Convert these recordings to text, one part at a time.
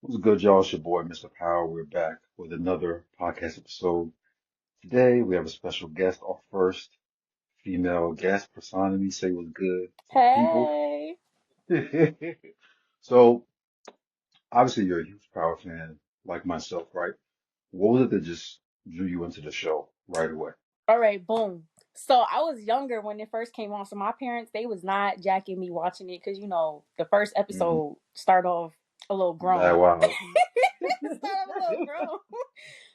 What's good, y'all? It's your boy, MrPower. We're back with another podcast episode. Today, we have a special guest, our first female guest, Persaunamii. Say what's good to the people. Hey. So, obviously, you're a huge Power fan like myself, right? What was it that just drew you into the show right away? All right, boom. So I was younger when it first came on. So my parents, they was not jacking me watching it because the first Hmm. episode start off a little That grown. wild. Start off a little grown.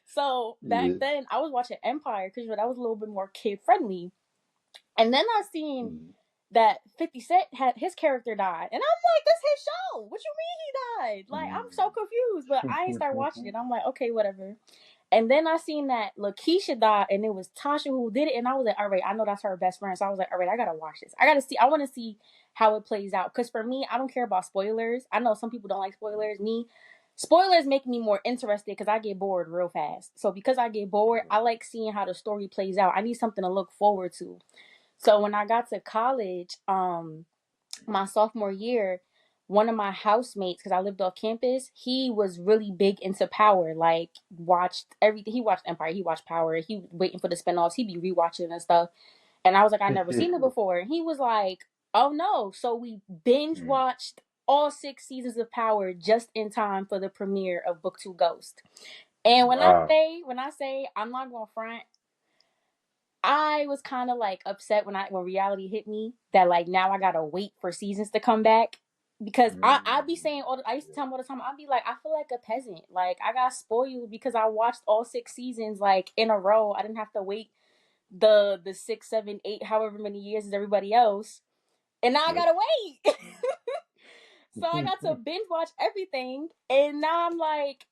So back Yeah. then I was watching Empire because that was a little bit more kid friendly. And then I seen Mhm. that 50 Cent had his character died. And I'm like, this his show. What you mean he died? Like, I'm so confused. But I ain't start watching it. I'm like, okay, whatever. And then I seen that Lakeisha died and it was Tasha who did it. And I was like, all right, I know that's her best friend. So I was like, all right, I gotta watch this. I want to see how it plays out. Cause for me, I don't care about spoilers. I know some people don't like spoilers. Spoilers make me more interested because I get bored real fast. So because I get bored, I like seeing how the story plays out. I need something to look forward to. So when I got to college, my sophomore year, one of my housemates, because I lived off campus, he was really big into Power. Like watched everything. He watched Empire. He watched Power. He was waiting for the spinoffs. He'd be rewatching and stuff. And I was like, I never seen it before. And he was like, oh no. So we binge Mm. watched all 6 seasons of Power just in time for the premiere of Book Two Ghost. And Wow. when I say I'm not gonna front, I was kind of like upset when reality hit me that like now I gotta wait for seasons to come back because I be Mm. saying I used to tell him all the time I'd be like I feel like a peasant, like I got spoiled because I watched all 6 seasons like in a row. I didn't have to wait the 6, 7, 8, however many years as everybody else, and now I Yep. gotta wait. So I got to binge watch everything, and now I'm like,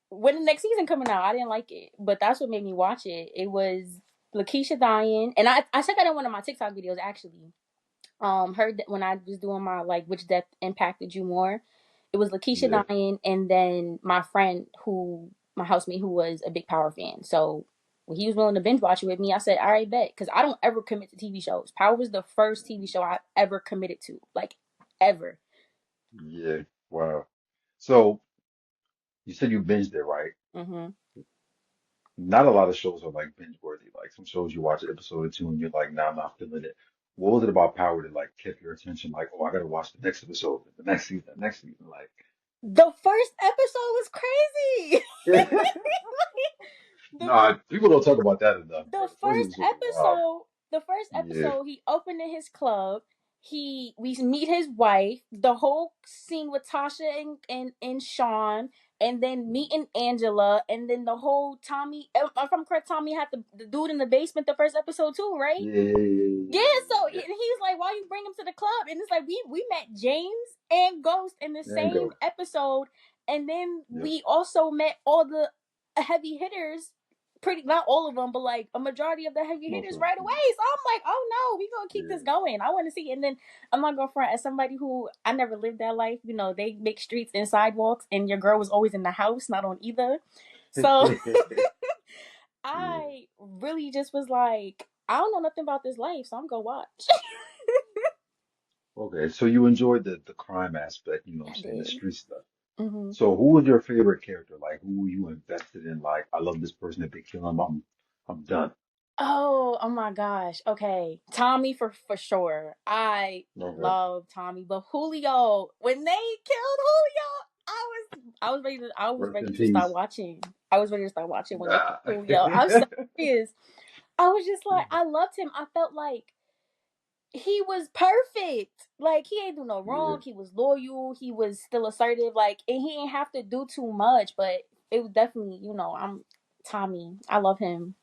when the next season coming out, I didn't like it, but that's what made me watch it. It was Lakeisha dying, and I said that in one of my TikTok videos actually. Heard that when I was doing my like which death impacted you more. It was Lakeisha Yeah. dying, and then my friend my housemate who was a big Power fan. So when he was willing to binge watch it with me, I said, "All right, bet," because I don't ever commit to TV shows. Power was the first TV show I ever committed to, like ever. Yeah. Wow. So, you said you binged it, right? Hmm. Not a lot of shows are like binge worthy. Like some shows you watch an episode or two and you're like, nah, I'm not feeling it. What was it about Power that like kept your attention? Like, oh, I gotta watch the next episode, the next season, the next season. Like, The first episode was crazy. the nah, people don't talk about that enough, bro. the The first first episode was wild. episode, the first Yeah, episode, he opened in his club. We meet his wife. The whole scene with Tasha and Sean, and then meeting Angela, and then the whole Tommy. If I'm correct, Tommy had the dude in the basement the first episode too, right? yeah, yeah, yeah, yeah, Yeah. So yeah, and he's like, "Why you bring him to the club?" And it's like we met James and Ghost in the yeah. And same go. episode, and then Yep. we also met all the heavy hitters. Pretty not all of them, but like a majority of the heavy Most hitters of right them. away. So I'm like, oh no, we gonna keep this Yeah. going. I want to see. And then I'm not gonna front as somebody who I never lived that life. They make streets and sidewalks, and your girl was always in the house, not on either. So Yeah. I really just was like, I don't know nothing about this life, so I'm gonna watch. Okay, so you enjoyed the crime aspect, you know what I'm I saying, the did. street stuff. Hmm. So who was your favorite character? Like who were you invested in? Like, I love this person. If they kill him, I'm done. Oh my gosh. Okay, Tommy for sure. I Okay. love Tommy, but Julio, when they killed Julio, I was Rest ready in to start peace. watching. I was ready to start watching when they Nah. killed Julio. I'm so serious. I was just like, I loved him. I felt like he was perfect. Like he ain't do no Yeah. wrong. He was loyal. He was still assertive. Like and he ain't have to do too much. But it was definitely, I'm Tommy. I love him.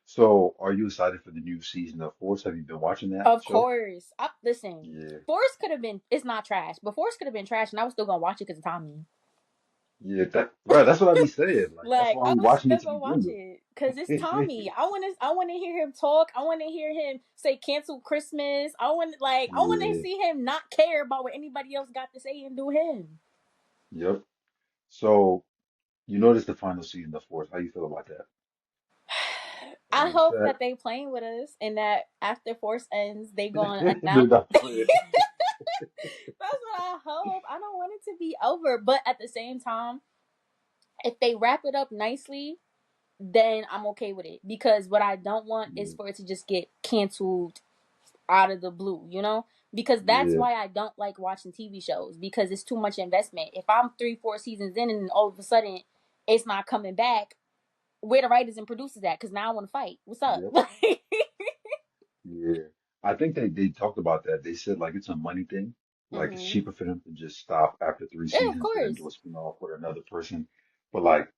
So are you excited for the new season of Force? Have you been watching that Of show? course. Listen, Yeah. Forrest could have been. It's not trash, but Forrest could have been trash, and I was still gonna watch it because of Tommy. Yeah, that right, that's what I be saying. Like that's Like why I we was watching still it to gonna begin watch with. it because it's Tommy. I want to hear him talk. I want to hear him say cancel Christmas. I want to Yeah. see him not care about what anybody else got to say and do him. Yep. So you noticed the final season of Force. How you feel about that? Are I you hope upset? that they playing with us and that after Force ends, they gonna announce. They're not playing. That's what I hope. I don't want it to be over, but at the same time, if they wrap it up nicely, then I'm okay with it. Because what I don't want is Yeah, for it to just get canceled out of the blue, you know? Because that's yeah, why I don't like watching TV shows, because it's too much investment. If I'm 3, 4 seasons in and all of a sudden it's not coming back, where the writers and producers at? Because now I want to fight. What's up? yep, yeah. I think they talked about that. They said like it's a money thing. Like it's Hmm. cheaper for them to just stop after three Yeah, of seasons than course. do a spin-off with another person. But like,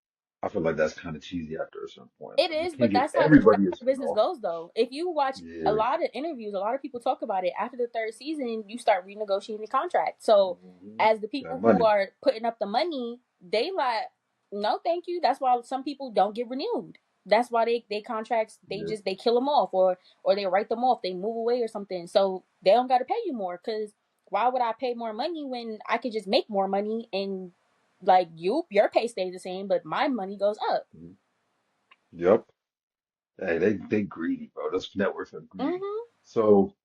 I feel like that's kind of cheesy after a certain point. It Like you is, can't but give that's everybody a how business spin-off. goes though. If you watch a Yeah, lot of interviews, a lot of people talk about it. After the third season, you start renegotiating the contract. So as the that people who money. are putting up the money, they like, no, thank you. That's why some people don't get renewed. That's why they contracts Yeah, they kill them off, or they write them off. They move away or something. So they don't got to pay you more, because why would I pay more money when I could just make more money, and like your pay stays the same, but my money goes up. mhm, yep. Hey, they greedy, bro. Those networks are greedy. Hmm. So,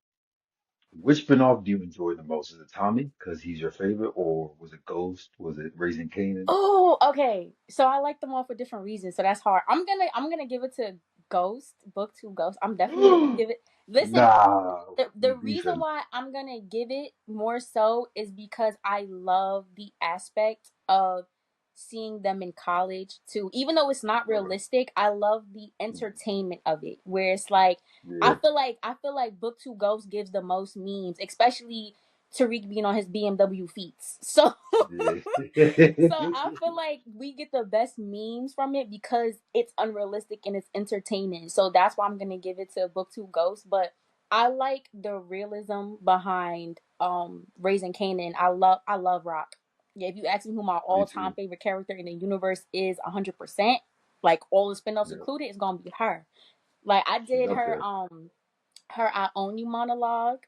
which spin-off do you enjoy the most? Is it Tommy because he's your favorite, or was it Ghost? Was it Raising Kanan? Oh, okay. So I like them all for different reasons. So that's hard. I'm gonna give it to Ghost, book two Ghost. I'm definitely gonna give it. Listen, Nah, we the reason beefing. why I'm gonna give it more so is because I love the aspect of seeing them in college too. Even though it's not Okay. realistic, I love the entertainment of it. Where it's like Yeah, I feel like book two Ghost gives the most memes, especially Tariq being on his BMW feats. So yeah. so I feel like we get the best memes from it because it's unrealistic and it's entertaining. So that's why I'm gonna give it to book two Ghost. But I like the realism behind Raising Kanan. I love Rock. Yeah, if you ask me who my Me all time too. favorite character in the universe is 100%, like all the spin-offs Yep. included, it's gonna be her. Like I She's did up there. her I Own You monologue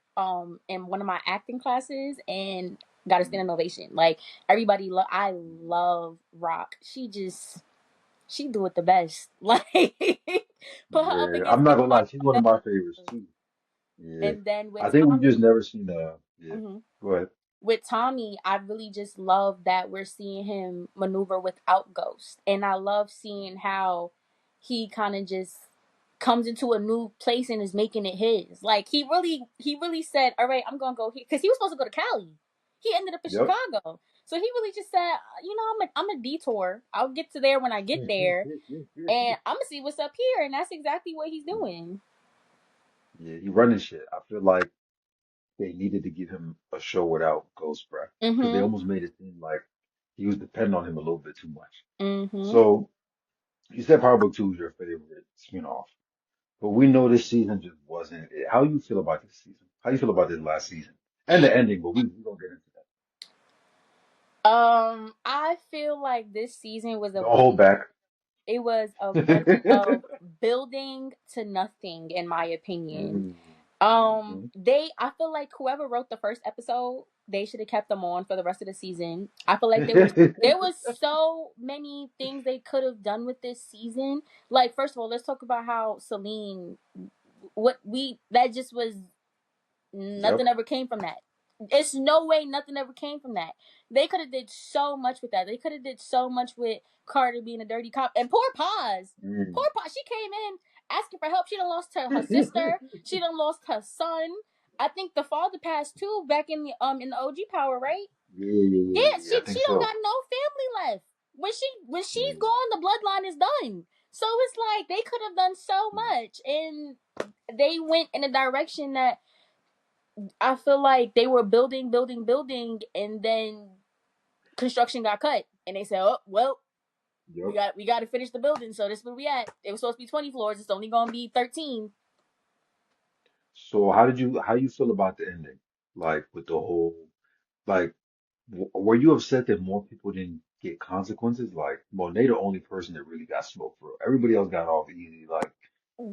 in one of my acting classes, and got a standing ovation. Like everybody I love Rock. She do it the best. Like put her up Yeah, against I'm not gonna anybody lie. She's one of my favorites too. Yeah, and then I with think we've Tommy, just never seen yeah. mhm, Go ahead. with Tommy, I really just love that we're seeing him maneuver without Ghost. And I love seeing how he kind of just comes into a new place and is making it his. Like he really said, "All right, I'm going to go here," cuz he was supposed to go to Cali. He ended up in Yep. Chicago. So he really just said, "You know, I'm a detour. I'll get to there when I get there, and I'm going to see what's up here." And that's exactly what he's doing. Yeah, he running shit. I feel like they needed to give him a show without Ghost Breath because they Mhm. almost made it seem like he was dependent on him a little bit too much. Mhm. So you said Power Book 2 is your favorite spin-off, but we know this season just wasn't it. How you feel about this season? How you feel about this last season and the ending? But we gonna get into that. I feel like this season was a Don't hold back. it was a bunch of building to nothing, in my opinion. Mm, mhm. They I feel like whoever wrote the first episode, they should have kept them on for the rest of the season. I feel like there was so many things they could have done with this season. Like first of all, let's talk about how Celine, what we that just was Yep. nothing ever came from that. It's no way nothing ever came from that. They could have did so much with that. They could have did so much with Carter being a dirty cop. And poor Paz. Mm. Poor Paz. She came in asking for help. She done lost her sister. She done lost her son. I think the father passed too back in the OG Power, right? Yeah, yeah, yeah, Yeah, yeah. I she think don't so. got no family left. When she's Yeah. gone, the bloodline is done. So it's like they could have done so Mm. much, and they went in a direction that I feel like they were building, building, building, and then construction got cut, and they said, "Oh well, Yep. we got to finish the building." So this is where we at. It was supposed to be 20 floors. It's only gonna be 13. So how you feel about the ending? Like with the whole like were you upset that more people didn't get consequences? Like Monet the only person that really got smoked for. Everybody else got off easy. Like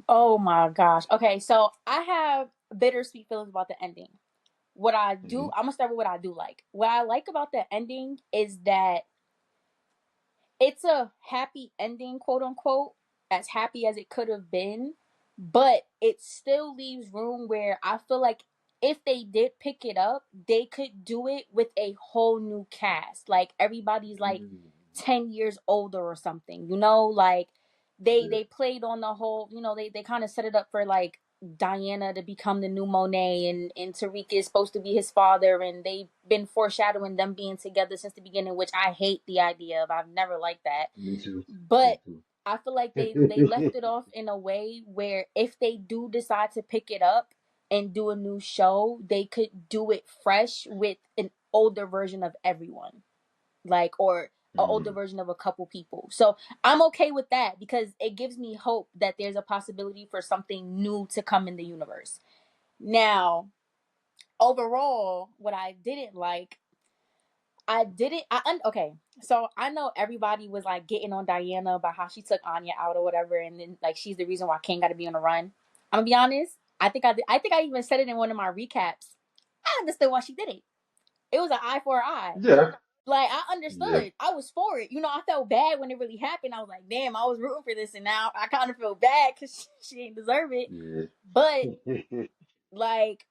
Oh my gosh. Okay, so I have bittersweet feelings about the ending. What I do, mhm, I'm gonna start with what I do like. What I like about the ending is that it's a happy ending, quote unquote, as happy as it could have been, but it still leaves room where I feel like if they did pick it up, they could do it with a whole new cast. Like everybody's like Mm, 10 years older or something, you know, like yeah. they played on the whole, you know, they kind of set it up for like Diana to become the new Monet, and Tariq is supposed to be his father, and they've been foreshadowing them being together since the beginning, which I hate the idea of. I've never liked that. Me too. Me But too. I feel like they left it off in a way where if they do decide to pick it up and do a new show, they could do it fresh with an older version of everyone, like, or an older Mm, version of a couple people. So I'm okay with that because it gives me hope that there's a possibility for something new to come in the universe. Now, overall, what I didn't like, I didn't. Okay. So I know everybody was like getting on Diana about how she took Anya out or whatever, and then like she's the reason why Kane got to be on the run. I'm gonna be honest. I think I even said it in one of my recaps. I understood why she did it. It was an eye for an eye. yeah. Like I Yeah. understood. I was for it. You know, I felt bad when it really happened. I was like, damn, I was rooting for this, and now I kind of feel bad because she didn't deserve it. Yeah. But like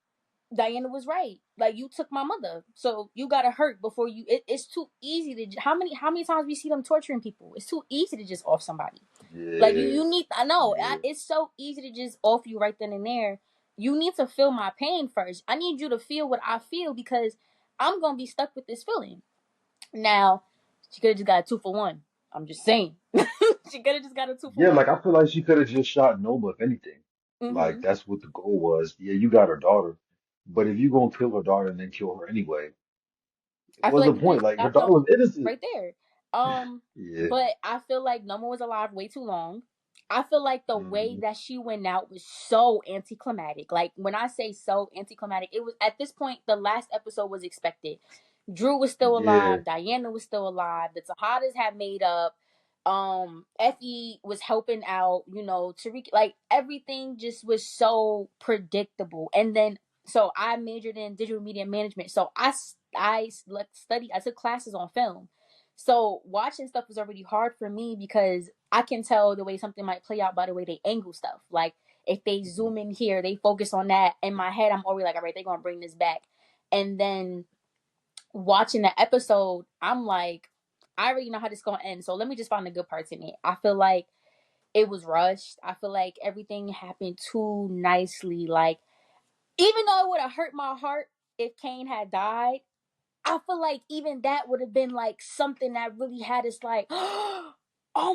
Diana was right. Like you took my mother, so you gotta hurt before you. It's too easy to how many times we see them torturing people. It's too easy to just off somebody. Like Yeah. you need. I know Yeah. it's so easy to just off you right then and there. You need to feel my pain first. I need you to feel what I feel because I'm gonna be stuck with this feeling. Now, she could have just got a 2 for 1. I'm just saying. She could have just got a two for Yeah, one. like I feel like she could have just shot Noma if anything. Like Mm-hmm. that's what the goal was. Yeah, you got her daughter, but if you gonna kill her daughter and then kill her anyway, I feel what's the like you could point? have Like her stopped them daughter was innocent. right there. Yeah. But I feel like Noma was alive way too long. I feel like the way Hmm. that she went out was so anticlimactic. Like when I say so anticlimactic, it was at this point the last episode was expected. Drew was still Yeah. alive. Diana was still alive. The Tejadas had made up. Effie was helping out. You know, Tariq. Like everything just was so predictable. And then so I majored in digital media management. So study. I took classes on film. So watching stuff was already hard for me because I can tell the way something might play out by the way they angle stuff. Like if they Mhm. zoom in here, they focus on that. In my head, I'm already like, all right, they're gonna bring this back. And then watching the episode, I'm like, I already know how this is gonna end. So let me just find the good parts in it. I feel like it was rushed. I feel like everything happened too nicely. Like even though it would have hurt my heart if Kane had died, I feel like even that would have been like something that really had us like, oh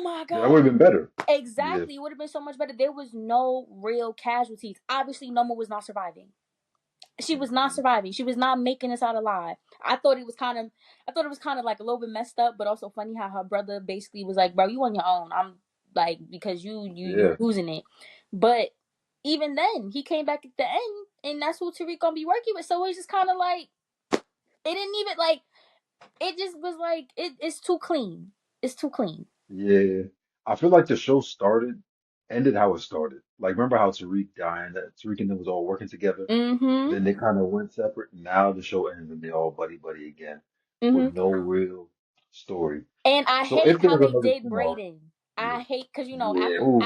my Yeah, that god. would have been better. Yeah. Exactly. It would have been so much better. There was no real casualties. Obviously, Noma was not surviving. She was not Hmm. surviving. She was not making us out alive. I thought it was kind of like a little bit messed up, but also funny how her brother basically was like, "Bro, you on your own." I'm like, because you Yeah. losing it. But even then, he came back at the end, and that's who Tariq gonna be working with. So it's just kind of like it didn't even like it just was like it's too clean. It's too clean. Yeah. I feel like the show ended how it started. Like remember how Tariq died and that Tariq and them was all working together? Mm-hmm. Then they kind of went separate. Now the show ends and they all buddy buddy again with Mm-hmm. no real story. And I So hate if how there's they another did spinoff, Brayden. yeah. I hate because Yeah. Ooh.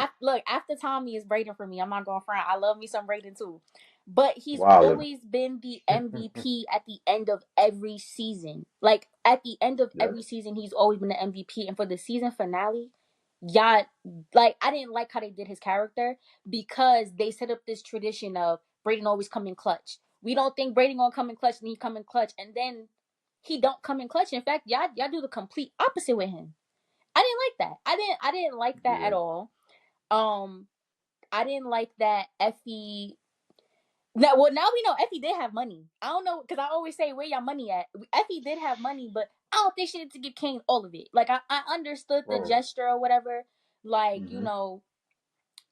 after Tommy is Brayden for me. I'm not going front. I love me some Brayden too, but he's Wild. always been the MVP at the end of every season. Like at the end of Yeah. every season, he's always been the MVP. And for the season finale, yeah, like I didn't like how they did his character because they set up this tradition of Brayden always come in clutch. We don't think Brayden gonna come in clutch, and he come in clutch, and then he don't come in clutch. In fact, y'all do the complete opposite with him. I didn't like that. I didn't like that at Yeah. all. Um, I didn't like that Effie. Now, well, now we know Effie did have money. I don't know because I always say where your money at. Effie did have money, but I don't think she needed to give Kane all of it. Like I understood the Bro. gesture or whatever. Like Hmm.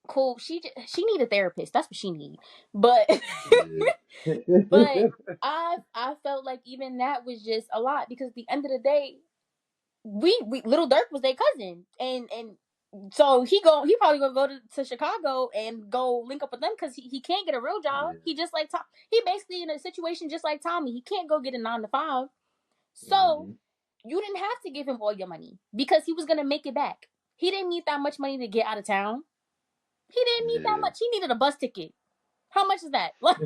cool. She need a therapist. That's what she need. But Yeah. but I felt like even that was just a lot because at the end of the day, we Little Dirk was their cousin, and so he probably gonna go to Chicago and go link up with them because he can't get a real job. Yeah. He just like Tom. He basically in a situation just like Tommy. He can't go get a 9 to 5. So Hmm. you didn't have to give him all your money because he was gonna make it back. He didn't need that much money to get out of town. He didn't need that Yeah. much. He needed a bus ticket. How much is that? Like,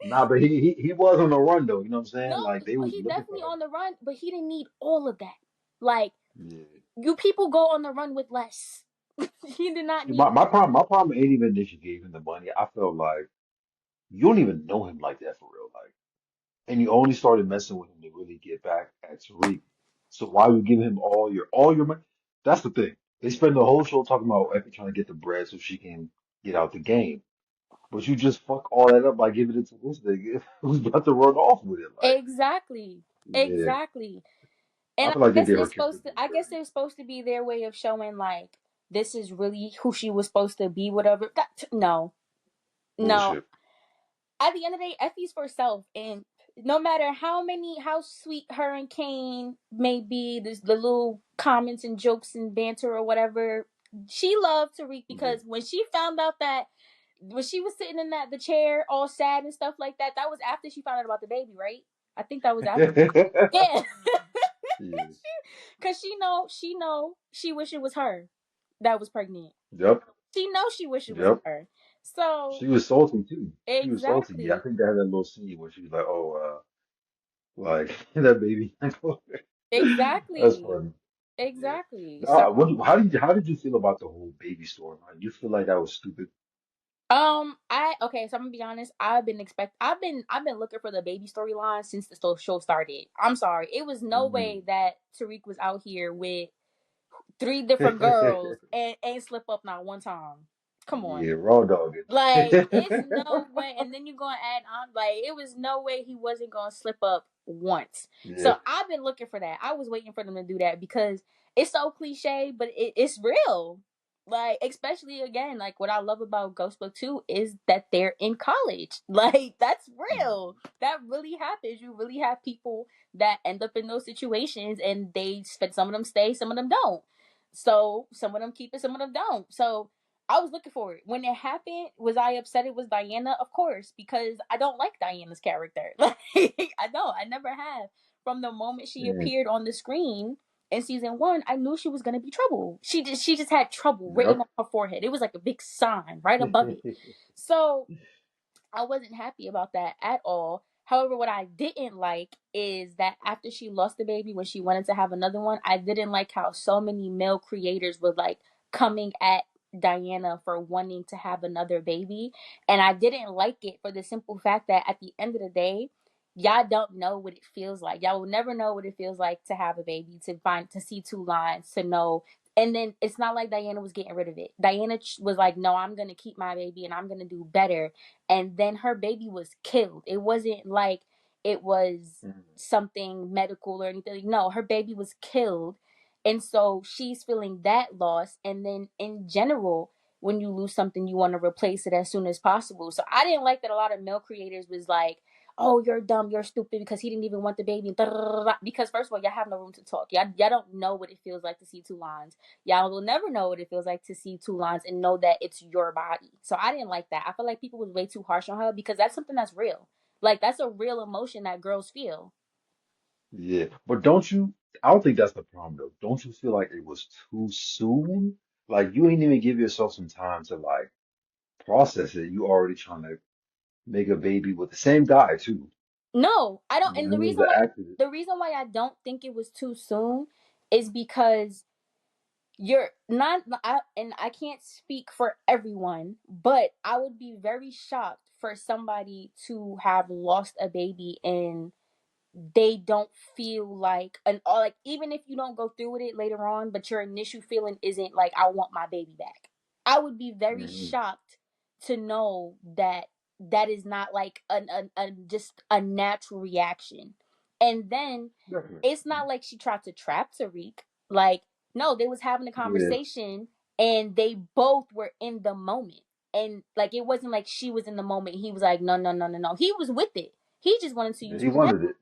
Nah, but he was on the run though. You know what I'm no, saying? Like they was he looking definitely for him. on the run, but he didn't need all of that. Like, Yeah. you people go on the run with less. He did not See, need. my problem ain't even that you gave him the money. I felt like you don't even know him like that for real. Like, and you only started messing with him to really get back at Tariq. So why you give him all your money? That's the thing. They spend the whole show talking about Effie trying to get the bread so she can get out the game. But you just fuck all that up by giving it to this nigga who's about to run off with it. Like, Exactly. yeah, Exactly. I And feel like they guess did her it's character supposed to. I guess dirty. it's supposed to be their way of showing like this is really who she was supposed to be. Whatever. No, no. Bullshit. At the end of the day, Effie's for herself, and no matter how sweet her and Kane may be, the little comments and jokes and banter or whatever, she loved Tariq Yeah. because when she found out that when she was sitting in the chair all sad and stuff like that, that was after she found out about the baby, right? I think that was after. Yeah. Yeah. Cause she wish it was her that was pregnant. Yep. She wish it was Yep. her. So She was salty too. She was salty. Yeah, I exactly. think they had that little scene where she was like, "Oh, like that baby." That's Exactly. funny. Yeah. Exactly. So Nah, how did you feel about the whole baby storyline? You feel like that was stupid? I okay, so I'm gonna be honest, I've been looking for the baby storyline since the show started. I'm sorry. It was no Mm. way that Tariq was out here with three different girls and ain't slip up not one time. Come on. Yeah, raw dog Like, it's it. no way. And then you're going to add on, like, it was no way he wasn't going to slip up once. So Yeah. I've been looking for that. I was waiting for them to do that because it's so cliche, but it's real. Like, especially again, like, what I love about Ghost Book 2 is that they're in college. Like, that's real. That really happens. You really have people that end up in those situations and some of them stay, some of them don't. So some of them keep it, some of them don't. So I was looking for it. When it happened, was I upset it was Diana? Of course, because I don't like Diana's character. Like, I don't. I never have. From the moment she Mm. appeared on the screen in season one, I knew she was gonna be trouble. She just had trouble written Yep. on her forehead. It was like a big sign right above it. So I wasn't happy about that at all. However, what I didn't like is that after she lost the baby, when she wanted to have another one, I didn't like how so many male creators were like coming at Diana for wanting to have another baby. And I didn't like it for the simple fact that at the end of the day, y'all don't know what it feels like. Y'all will never know what it feels like to have a baby, to see two lines, to know. And then it's not like Diana was getting rid of it. Diana was like, no, I'm going to keep my baby and I'm going to do better, and then her baby was killed. It wasn't like it was Mm. something medical or anything. No, her baby was killed. And so she's feeling that loss. And then in general, when you lose something, you want to replace it as soon as possible. So I didn't like that a lot of male creators was like, oh, you're dumb, you're stupid because he didn't even want the baby. Because first of all, y'all have no room to talk. Y'all don't know what it feels like to see two lines. Y'all will never know what it feels like to see two lines and know that it's your body. So I didn't like that. I feel like people was way too harsh on her because that's something that's real. Like, that's a real emotion that girls feel. Yeah. But don't you? I don't think that's the problem though. Don't you feel like it was too soon? Like you ain't even give yourself some time to like process it. You already trying to make a baby with the same guy too. No, I don't. You And know, who's the actor? the reason why I don't think it was too soon is because you're not and I can't speak for everyone, but I would be very shocked for somebody to have lost a baby and they don't feel like, and or like, even if you don't go through with it later on, but your initial feeling isn't like, I want my baby back. I would be very Hmm. shocked to know that that is not like just a natural reaction. And then Definitely. it's not like she tried to trap Tariq. Like, no, they was having a Yeah. conversation and they both were in the moment. And like, it wasn't like she was in the moment. He was like, no, no, no, no, no. He was with it. He just wanted to Yeah, use he protection. wanted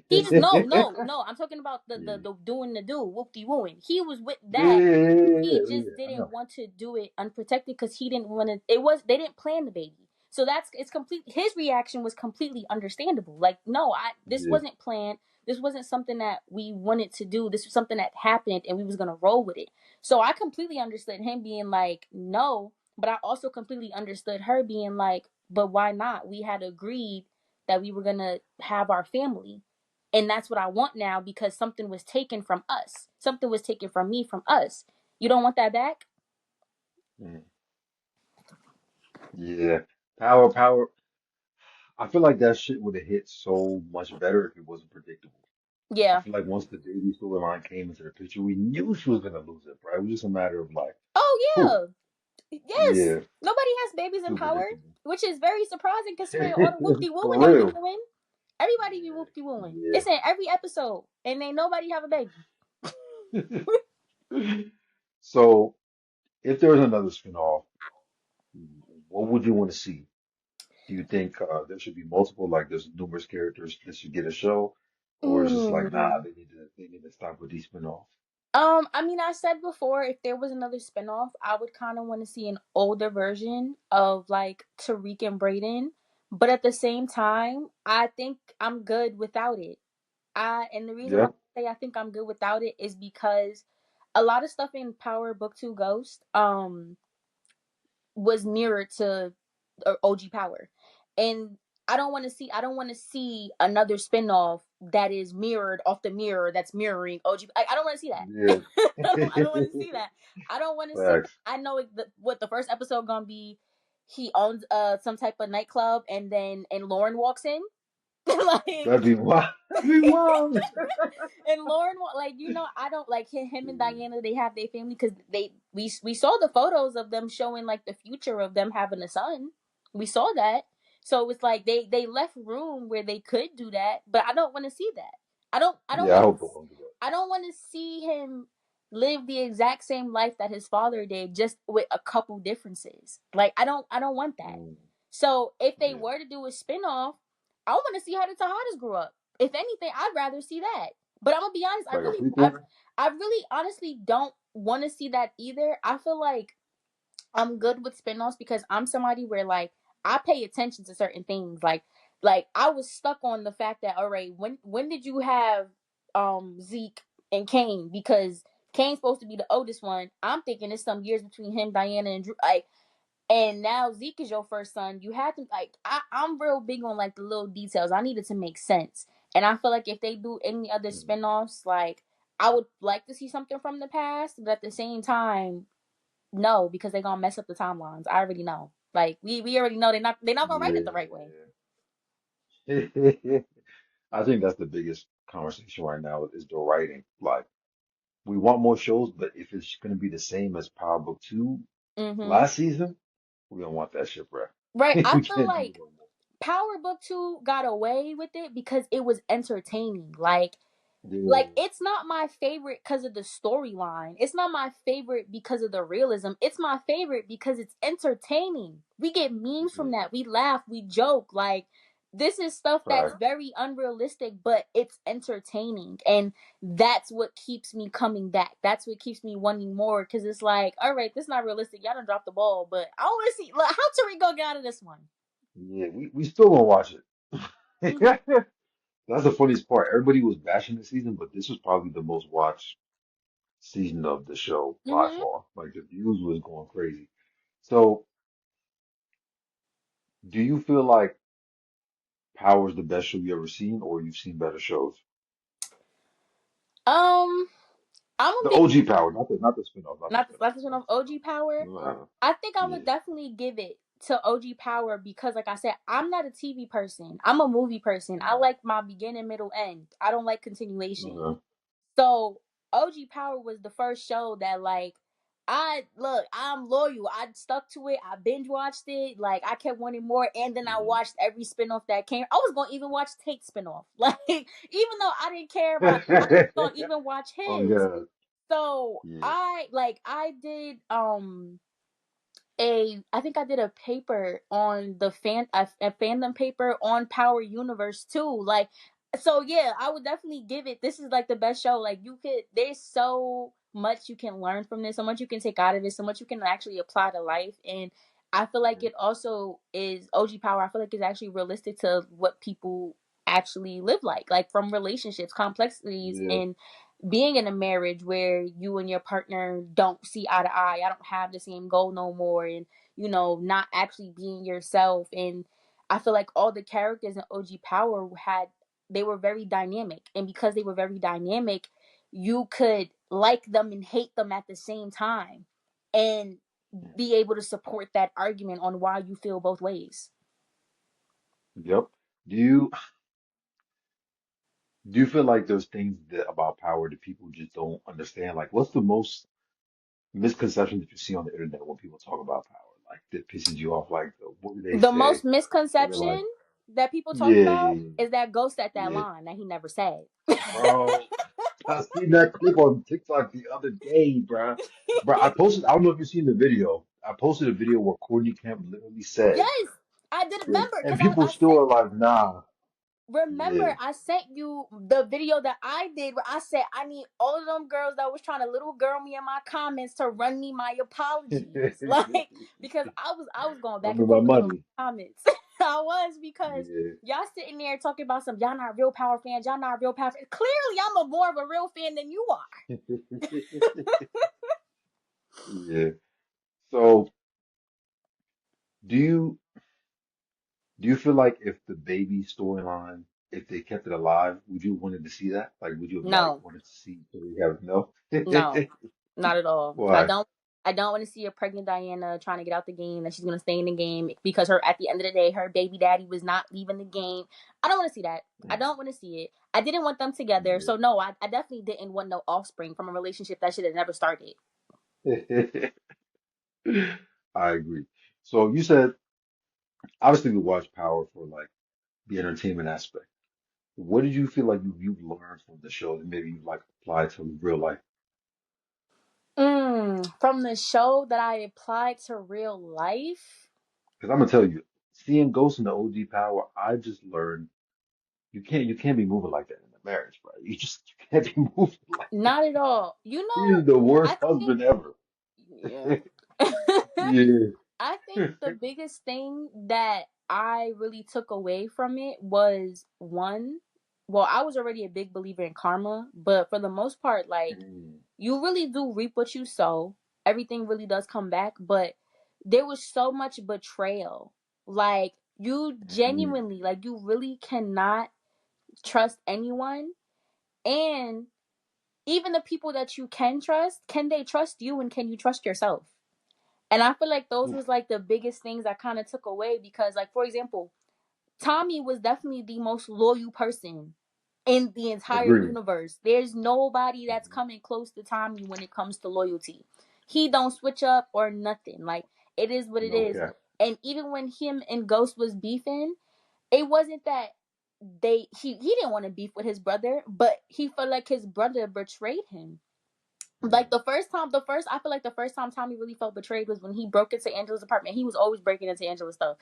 He just, no, it. no, no. I'm talking about Yeah. the doing the do whoop de wooing. He was with Yeah, that. yeah, yeah, yeah, He yeah, yeah, just yeah, I didn't know. want to do it unprotected because he didn't want to. It was, they didn't plan the baby, so it's complete. His reaction was completely understandable. Like, no, this Yeah, wasn't planned. This wasn't something that we wanted to do. This was something that happened, and we was gonna roll with it. So I completely understood him being like, no. But I also completely understood her being like, but why not? We had agreed that we were going to have our family. And that's what I want now because something was taken from us. Something was taken from me, from us. You don't want that back? Mm. Yeah. Power. I feel like that shit would have hit so much better if it wasn't predictable. I Yeah. feel like once the baby storyline came into the picture, we knew she was gonna lose it, right? It was just a matter of like, who? Oh, yeah. Yes. Yeah, Nobody has babies in too Power, predictable. which is very surprising considering all the whoop de wooing For they be real. doing. Everybody be whoop de wooing. Yeah, It's in every episode, and ain't nobody have a baby. yeah. So, if there was another spinoff, what would you want to see? Do you think there should be multiple, like there's numerous characters that should get a show, or is just like, nah, Mm. they need to stop with these spinoffs? I mean, I said before, if there was another spinoff, I would kind of want to see an older version of like Tariq and Brayden. But at the same time, I think I'm good without it. And the reason why Yeah, I say I think I'm good without it is because a lot of stuff in Power Book 2 Ghost was mirrored to OG Power. And I don't want to see another spinoff that is mirrored off the mirror that's mirroring OG. I don't want to see that. yeah. I don't want to see that. I don't want to see. Facts. I know what the first episode gonna be. He owns some type of nightclub, and Lauren walks in, like, That'd be wild. That'd be wild. and Lauren, like, I don't like him and Diana. They have their family because we saw the photos of them showing like the future of them having a son. We saw that, so it's like they left room where they could do that, but I don't want to see that. I don't Yeah, I want hope they don't do I don't want to see him live the exact same life that his father did, just with a couple differences. Like I don't want that. that. So if they Yeah, were to do a spinoff, I want to see how the Tejadas grew up. If anything, I'd rather see that. But I'm gonna be honest, like a prequel. I really honestly don't want to see that either. I feel like I'm good with spinoffs because I'm somebody where like I pay attention to certain things. Like I was stuck on the fact that, all right, when did you have Zeke and Kane? Because Kane's supposed to be the oldest one. I'm thinking it's some years between him, Diana, and Drew. Like, and now Zeke is your first son. You had to like I'm real big on like the little details. I need it to make sense. And I feel like if they do any other Mm. spinoffs, like I would like to see something from the past, but at the same time, no, because they're gonna mess up the timelines. I already know. Like we already know they're not gonna write it the right way. Yeah. I think that's the biggest conversation right now is the writing. Like, we want more shows, but if it's going to be the same as Power Book 2 Mm-hmm. last season, we don't want that shit, bro. Right. I We feel can't do it like no Power Book 2 got away with it because it was entertaining. more. It's not my favorite because of the storyline. It's not my favorite because of the realism. It's my favorite because it's entertaining. We get memes Yeah, from yeah, that. We laugh, we joke. Like, this is stuff that's fact. very unrealistic, but it's entertaining. And that's what keeps me coming back. That's what keeps me wanting more because it's like, all right, this is not realistic. Y'all done dropped the ball, but I want to see, like, how Tariq gonna get out of this one. Yeah, we still gonna watch Mm-hmm. it. That's the funniest part. Everybody was bashing the season, but this was probably the most watched season of the show by Mm-hmm. far. Like the views was going crazy. So, do you feel like Power's the best show you ever seen, or you've seen better shows? Um, I'm gonna The be OG Power, not the spinoff, not the not the spinoff, last one not of the OG Power. spinoff. I think I would Yeah. definitely give it to OG Power because, like I said, I'm not a TV person. I'm a movie person. I like my beginning, middle, end. I don't like continuation. Uh-huh. So OG Power was the first show that, like, I'm loyal. I stuck to it. I binge watched it. Like, I kept wanting more, and then I watched every spinoff that came. I was gonna even watch Tate's spinoff. Like, even though I didn't care about, I was gonna even watch Oh his. God. So Yeah. I did I think I did a paper on a fandom paper on Power Universe too. Like, so yeah, I would definitely give it. This is like the best show. Like, there's so much you can learn from this, so much you can take out of it, so much you can actually apply to life. And I feel like it also is OG Power. I feel like it's actually realistic to what people actually live like from relationships, complexities, Yeah. and being in a marriage where you and your partner don't see eye to eye, I don't have the same goal no more, and not actually being yourself. And I feel like all the characters in OG Power they were very dynamic, and because they were very dynamic, you could like them and hate them at the same time, and be able to support that argument on why you feel both ways. Yep. Do you feel like there's things about power that people just don't understand? Like, what's the most misconception that you see on the internet when people talk about power? Like, that pisses you off? Like, what do they The say? most Where they're like, misconception that people talk yeah, about yeah, is that Ghost at that yeah, line that he never said. bro. I seen that clip on TikTok the other day, bro. Bro, I posted. I don't know if you've seen the video. I posted a video where Courtney Kemp literally said, Yes, I did remember and because people I still sent are like, nah, yeah. I sent you the video that I did where I said I need all of them girls that was trying to little girl me in my comments to run me my apologies. Like, because I was going Run back me and my forth with them money. comments. I was, because Yeah. y'all sitting there talking about some y'all not real power fans, y'all not real power fans. Clearly I'm a more of a real fan than you are. Yeah. So, do you do you feel like if the baby storyline, if they kept it alive, would you wanted to see that? Like, would you have like No. wanted to see? So we have no. No, not at all. I Why? don't. I don't want to see a pregnant Diana trying to get out the game. That she's gonna stay in the game because at the end of the day, her baby daddy was not leaving the game. I don't want to see that. I don't want to see it. I didn't want them together. So no, I definitely didn't want no offspring from a relationship that should have never started. Yeah. I agree. So you said obviously we watch Power for like the entertainment aspect. What did you feel like you've learned from the show that maybe you like applied to real life? From the show that I applied to real life, Because I'm gonna tell you, seeing Ghost in the OG Power, I just learned you can't be moving like that in a marriage, bro. You can't be moving like that. not at all. He's the I worst think, husband ever. yeah. Yeah. I think the biggest thing that I really took away from it was one, well, I was already a big believer in karma, but for the most part, like, Mm, you really do reap what you sow. Everything really does come back, but there was so much betrayal. Like, you mm, genuinely, like, you really cannot trust anyone. And even the people that you can trust, can they trust you and can you trust yourself? And I feel like those oof, was like the biggest things I kind of took away, because, like, for example, Tommy was definitely the most loyal person in the entire agreed. universe. There's nobody that's Mhm. coming close to Tommy when it comes to loyalty. He don't switch up or nothing. Like, it is what it No is. cap. And even when him and Ghost was beefing, it wasn't that he didn't want to beef with his brother, but he felt like his brother betrayed him. Like, Mm. I feel like the first time Tommy really felt betrayed was when he broke into Angela's apartment. He was always breaking into Angela's stuff.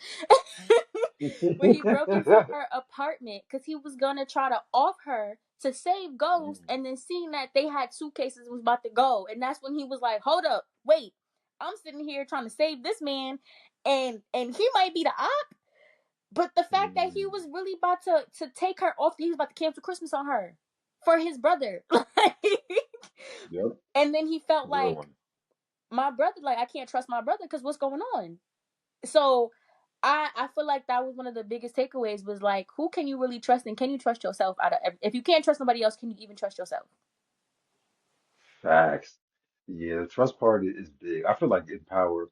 When he broke into her apartment because he was gonna try to off her to save Ghost, Mm, and then seeing that they had suitcases and was about to go, and that's when he was like, "Hold up, wait, I'm sitting here trying to save this man, and he might be the op." But the fact that he mm. was really about to take her off, he was about to cancel Christmas on her for his brother. Like, Yep. and then he felt Real like, one. my brother, like, I can't trust my brother because what's going on? So I feel like that was one of the biggest takeaways, was like, who can you really trust, and can you trust yourself out of if you can't trust nobody else, can you even trust yourself? Facts. Yeah, the trust part is big. I feel like in Power,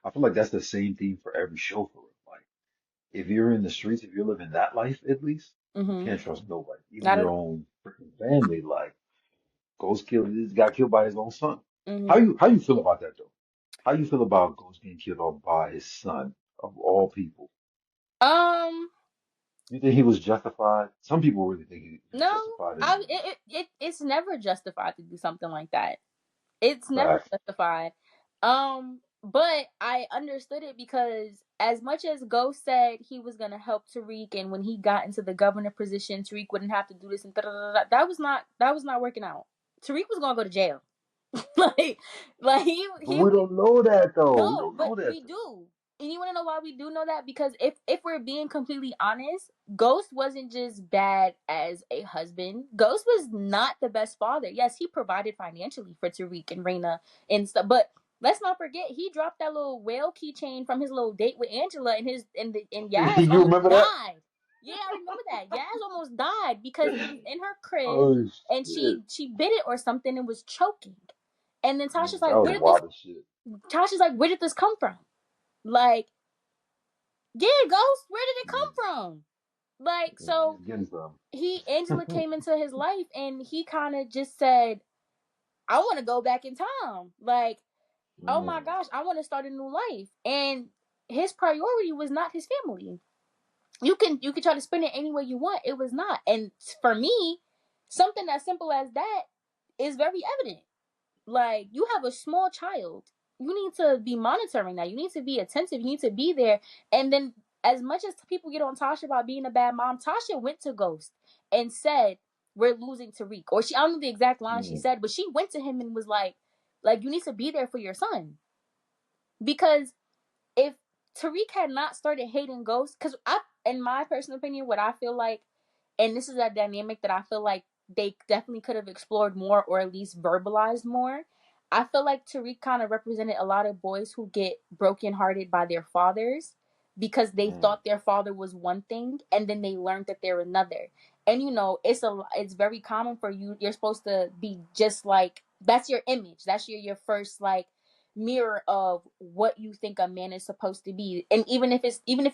I feel like that's the same thing for every show for it. Like, if you're in the streets, if you're living that life, at least, you Mm-hmm. can't trust nobody, even Not your at own freaking family. Like, Ghost killed, this got killed by his own son. all. How Mm-hmm. you feel about that though? How you feel about Ghost getting killed off by his son of all people? Um, You think he was justified? Some people really think he was no, justified in doing it's never justified to do something like that. It's that. never Facts. justified. But I understood it because as much as Ghost said he was gonna help Tariq, and when he got into the governor position, Tariq wouldn't have to do this and that was not working out. Tariq was gonna go to jail. like like But he we don't know that though. We no, don't but know that we though. do. And you want to know why we do know that? Because if we're being completely honest, Ghost wasn't just bad as a husband. Ghost was not the best father. Yes, he provided financially for Tariq and Raina and stuff, but let's not forget he dropped that little whale keychain from his little date with Angela, and Yaz You almost remember that? died. Yeah, I remember that. Yaz almost died because it was in her crib, Oh and shit. she bit it or something and was choking. And then Tasha's That like, was wild as shit. where did this come from? Like, yeah, Ghost, where did it come Mm. from? Like, Yeah, so he's getting some. Angela came into his life and he kind of just said, I want to go back in time. Like, oh my Mm. gosh, I want to start a new life. And his priority was not his family. You can try to spin it any way you want. It was not. And for me, something as simple as that is very evident. Like, you have a small child. You need to be monitoring that. You need to be attentive. You need to be there. And then, as much as people get on Tasha about being a bad mom, Tasha went to Ghost and said, "We're losing Tariq." Or I don't know the exact line she Mm. said, but she went to him and was like, you need to be there for your son. Because if Tariq had not started hating Ghost, because in my personal opinion, what I feel like, and this is a dynamic that I feel like they definitely could have explored more or at least verbalized more. I feel like Tariq kind of represented a lot of boys who get brokenhearted by their fathers because they Mm. thought their father was one thing and then they learned that they're another. And it's very common for you're supposed to be just like, that's your image. That's your first like mirror of what you think a man is supposed to be. And even if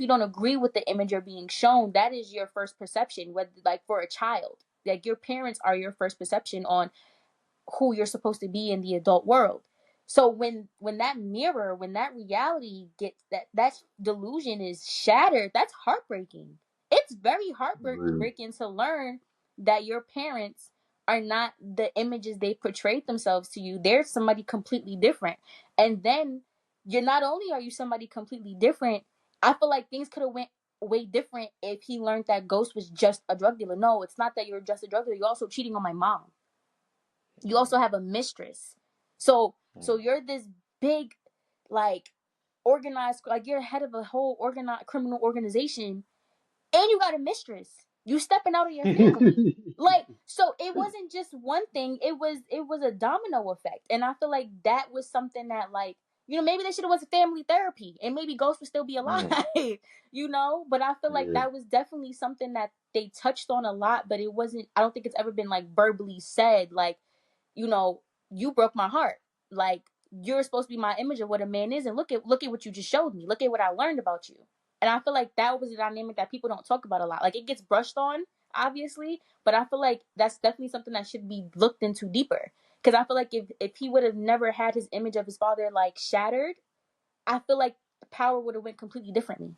you don't agree with the image you're being shown, that is your first perception. Whether, like, for a child, like, your parents are your first perception on who you're supposed to be in the adult world. So when that reality gets, that delusion is shattered, that's heartbreaking. It's very Really. heartbreaking to learn that your parents are not the images they portrayed themselves to you. They're somebody completely different. And then you're not only are you somebody completely different, I feel like things could have went way different if he learned that Ghost was just a drug dealer. No, it's not that you're just a drug dealer. You're also cheating on my mom. You Mm. also have a mistress. So Mm. you're this big, like, organized, like, you're head of a whole organized criminal organization, and you got a mistress. You stepping out of your family. Like, so it wasn't just one thing, it was a domino effect. And I feel like that was something that, like, maybe they should have went to family therapy and maybe Ghost would still be alive. Mm. But I feel like Yeah. that was definitely something that they touched on a lot, but it wasn't, I don't think it's ever been like verbally said, like, you know, you broke my heart. Like, you're supposed to be my image of what a man is, and look at what you just showed me. Look at what I learned about you. And I feel like that was a dynamic that people don't talk about a lot. Like, it gets brushed on, obviously, but I feel like that's definitely something that should be looked into deeper. Because I feel like if he would have never had his image of his father like shattered, I feel like Power would have went completely differently.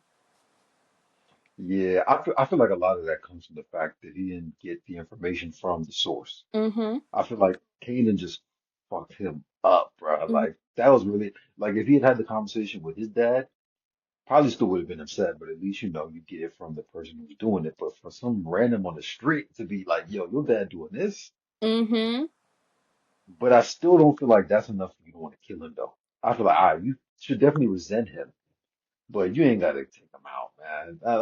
Yeah, I feel like a lot of that comes from the fact that he didn't get the information from the source. Mm-hmm. I feel like Kanan just fucked him up, bro. Mm-hmm. Like that was really like if he had the conversation with his dad, probably still would have been upset, but at least you get it from the person who's doing it. But for some random on the street to be like, "Yo, your dad doing this," Mm-hmm. but I still don't feel like that's enough for you to want to kill him, though. I feel like, you should definitely resent him, but you ain't got to take him out, man. That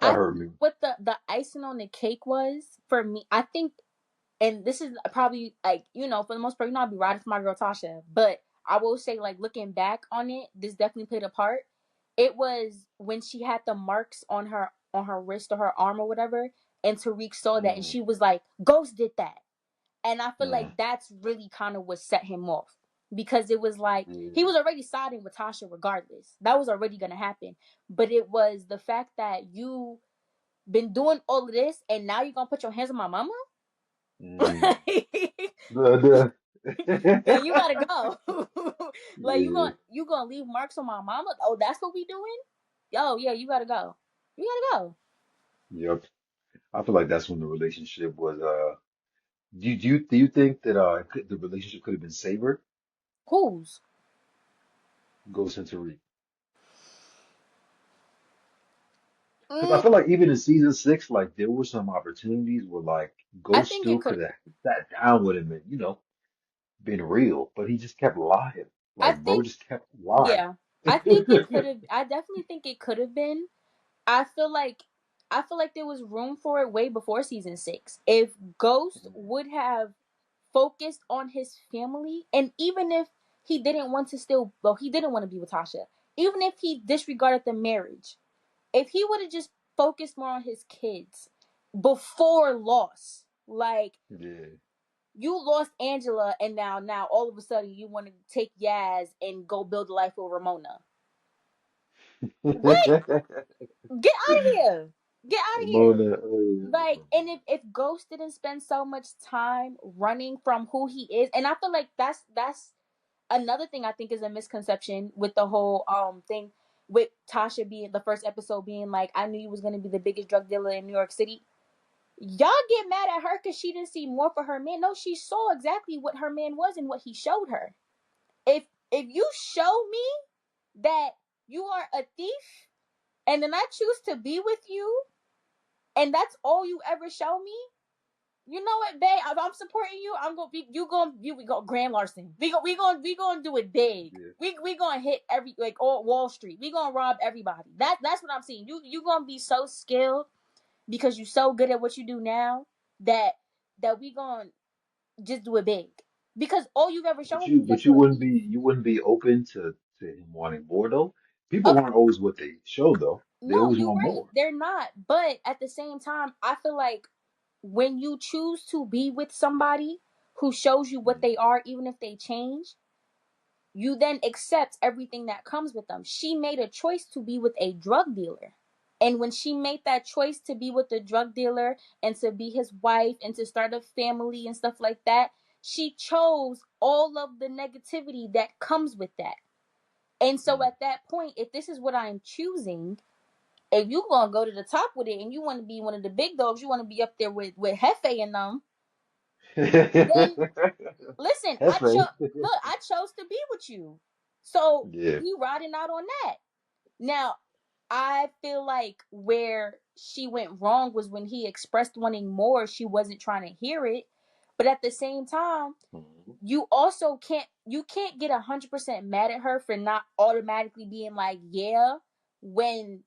I hurt me. what the icing on the cake was for me. I think, and this is probably, like, for the most part, I'll be riding for my girl Tasha, but I will say, like, looking back on it, this definitely played a part. It was when she had the marks on her wrist or her arm or whatever, and Tariq saw that, and Mm, she was like, "Ghost did that," and I feel mm, like that's really kind of what set him off, because it was like he yeah. was already siding with Tasha regardless. That was already gonna happen, but it was the fact that you been doing all of this, and now you're gonna put your hands on my mama. Mm. Yeah, you gotta go. Like, Yeah. you gonna leave marks on my mama? Oh, that's what we doing? Yo, yeah, you gotta go. You gotta go. Yep. I feel like that's when the relationship was. Do you think that the relationship could have been savored? Who's? Ghost and Tariq. Because I Mm, feel like even in season 6, like there were some opportunities where like I Ghost think still it could. could have sat down with him and been real, but he just kept lying. I Like bro think, just kept lying. yeah. I think it could have. I definitely think it could have been. I feel like I feel like there was room for it way before season 6. If Ghost would have focused on his family, and even if he didn't want to still, well, he didn't want to be with Tasha. Even if he disregarded the marriage, if he would have just focused more on his kids before loss, like Yeah. you lost Angela, and now all of a sudden you want to take Yaz and go build a life with Ramona. What? Get out of here! Get out of here! Mona, Like, and if Ghost didn't spend so much time running from who he is, and I feel like that's another thing I think is a misconception with the whole thing with Tasha being the first episode being like, I knew you was gonna be the biggest drug dealer in New York City. Y'all get mad at her because she didn't see more for her man. No, she saw exactly what her man was and what he showed her. If you show me that you are a thief and then I choose to be with you and that's all you ever show me, you know what, babe? I'm supporting you. I'm gonna be. We go Grand Larson. We gonna do it big. yeah. We gonna hit every like all Wall Street. We gonna rob everybody. That's what I'm seeing. You gonna be so skilled because you so good at what you do now that we gonna just do it big. Because all you've ever shown me is that But you you're a wouldn't thief. be open to him wanting more though. People Of aren't always what they show though. They No, always you're want right. more. They're not. But at the same time, I feel like when you choose to be with somebody who shows you what Mm, they are, even if they change, you then accept everything that comes with them. She made a choice to be with a drug dealer. And when she made that choice to be with the drug dealer and to be his wife and to start a family and stuff like that, she chose all of the negativity that comes with that. And so mm. at that point, if this is what I'm choosing, if you gonna go to the top with it and you want to be one of the big dogs, you want to be up there with Hefe and them, then listen, That's right. I chose to be with you. So Yeah. we riding out on that. Now, I feel like where she went wrong was when he expressed wanting more, she wasn't trying to hear it. But at the same time, Mhm. you can't get 100% mad at her for not automatically being like, yeah, when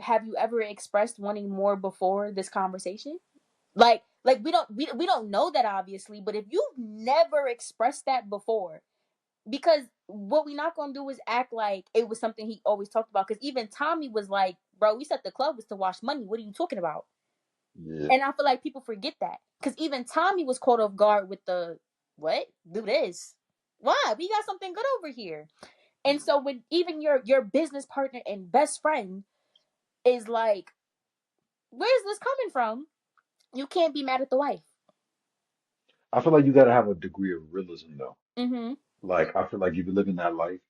have you ever expressed wanting more before this conversation? Like we don't know that obviously, but if you've never expressed that before, because what we not gonna do is act like it was something he always talked about. Because even Tommy was like, "Bro, we said the club was to wash money. What are you talking about?" Yeah. And I feel like people forget that because even Tommy was caught off guard with the what? Do this? Why? We got something good over here. And so when even your business partner and best friend is like, "Where's this coming from?" You can't be mad at the wife. I feel like you gotta have a degree of realism though. Mm-hmm. Like I feel like if you're living that life,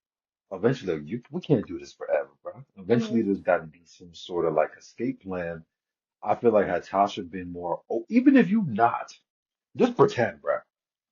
eventually we can't do this forever, bro. Eventually Mm-hmm. there's got to be some sort of like escape plan. I feel like had Tasha been more, even if you not, just pretend, bro.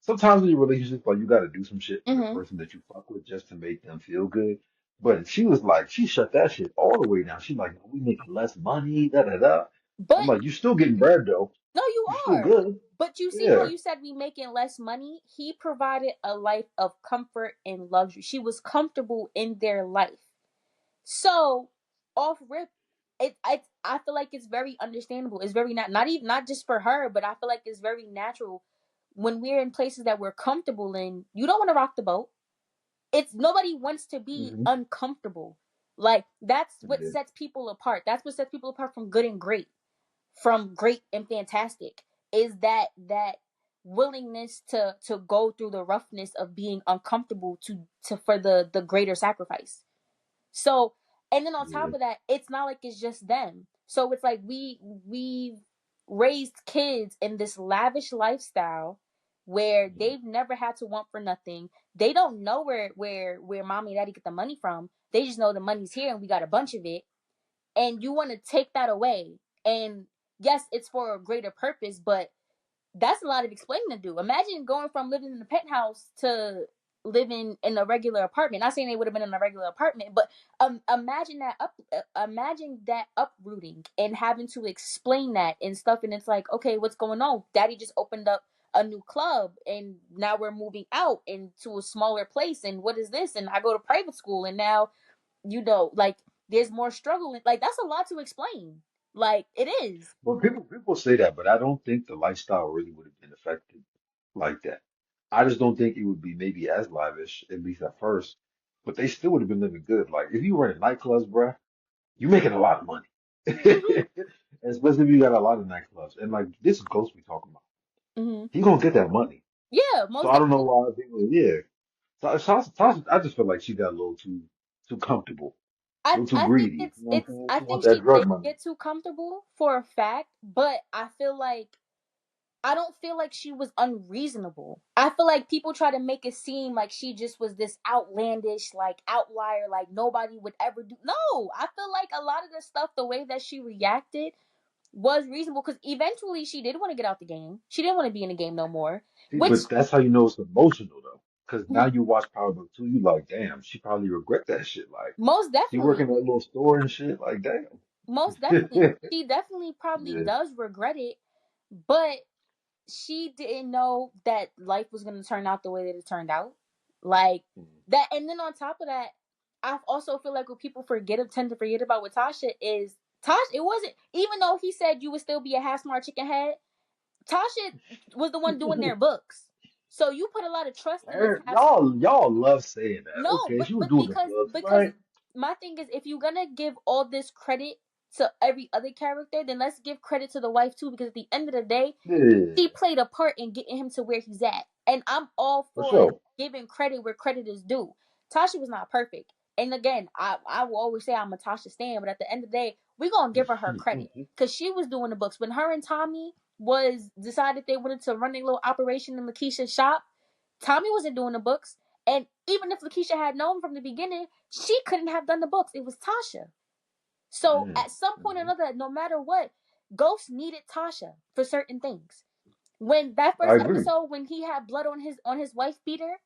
Sometimes in your relationship, like you got to do some shit for the Mm-hmm. person that you fuck with just to make them feel good. But she was like, she shut that shit all the way down. She's like, we make less money, da da da. I'm But like, you still getting bread though. no, you You still are. good. But you see how Yeah. you said we making less money? He provided a life of comfort and luxury. She was comfortable in their life. So off rip, I feel like it's very understandable. It's very not even not just for her, but I feel like it's very natural when we're in places that we're comfortable in. You don't want to rock the boat. It's nobody wants to be Hmm. uncomfortable. Like that's what Yeah. sets people apart. That's what sets people apart from good and great, from great and fantastic, is that willingness to go through the roughness of being uncomfortable to for the greater sacrifice. So, and then on Yeah. top of that, it's not like it's just them. So it's like we raised kids in this lavish lifestyle where Mhm. they've never had to want for nothing. They don't know where mommy and daddy get the money from. They just know the money's here and we got a bunch of it. And you want to take that away. And yes, it's for a greater purpose, but that's a lot of explaining to do. Imagine going from living in a penthouse to living in a regular apartment. Not saying they would have been in a regular apartment, but imagine that uprooting and having to explain that and stuff. And it's like, okay, what's going on? Daddy just opened up a new club, and now we're moving out into a smaller place, and what is this? And I go to private school, and now like there's more struggle. Like that's a lot to explain. Like it is. Well, people say that, but I don't think the lifestyle really would have been affected like that. I just don't think it would be maybe as lavish, at least at first, but they still would have been living good. Like if you were in nightclubs, bruh, you making a lot of money. Hmm. Especially if you got a lot of nightclubs. And like this ghost we talking about, Hmm. he gonna get that money. Yeah, So most I don't know definitely. why people, yeah. So Tasha, I just feel like she got a little too comfortable, a little too I think greedy. You know what I'm it's saying? I She think wants that she did drug money. get too comfortable for a fact, but I feel like I don't feel like she was unreasonable. I feel like people try to make it seem like she just was this outlandish, like outlier, like nobody would ever do. No, I feel like a lot of the stuff, the way that she reacted was reasonable because eventually she did want to get out the game. She didn't want to be in the game no more. See, Which but that's how you know it's emotional though. Because now mhm, you watch Power Book 2, you like, damn, she probably regret that shit. Like, most she definitely, working at a little store and shit. Like, damn. most definitely, she definitely probably Yeah. does regret it, but she didn't know that life was going to turn out the way that it turned out. Like that. And then on top of that, I also feel like what people tend to forget about with Tasha is Tasha, it wasn't, even though he said you would still be a half smart chicken head, Tasha was the one doing their books. So you put a lot of trust in this half. Y'all love saying that. No, Okay, but she was but doing the books, because right? my thing is, if you're gonna give all this credit to every other character, then let's give credit to the wife too, because at the end of the day, Yeah, she played a part in getting him to where he's at. And I'm all for for sure. giving credit where credit is due. Tasha was not perfect. And again, I will always say I'm a Tasha stan, but at the end of the day, we're gonna give her credit. Because she was doing the books. When her and Tommy was decided they wanted to run a little operation in Lakeisha's shop, Tommy wasn't doing the books. And even if Lakeisha had known from the beginning, she couldn't have done the books. It was Tasha. So Mm, at some point or mhm. another, no matter what, Ghost needed Tasha for certain things. When that I first agree. episode, when he had blood on his wife beater,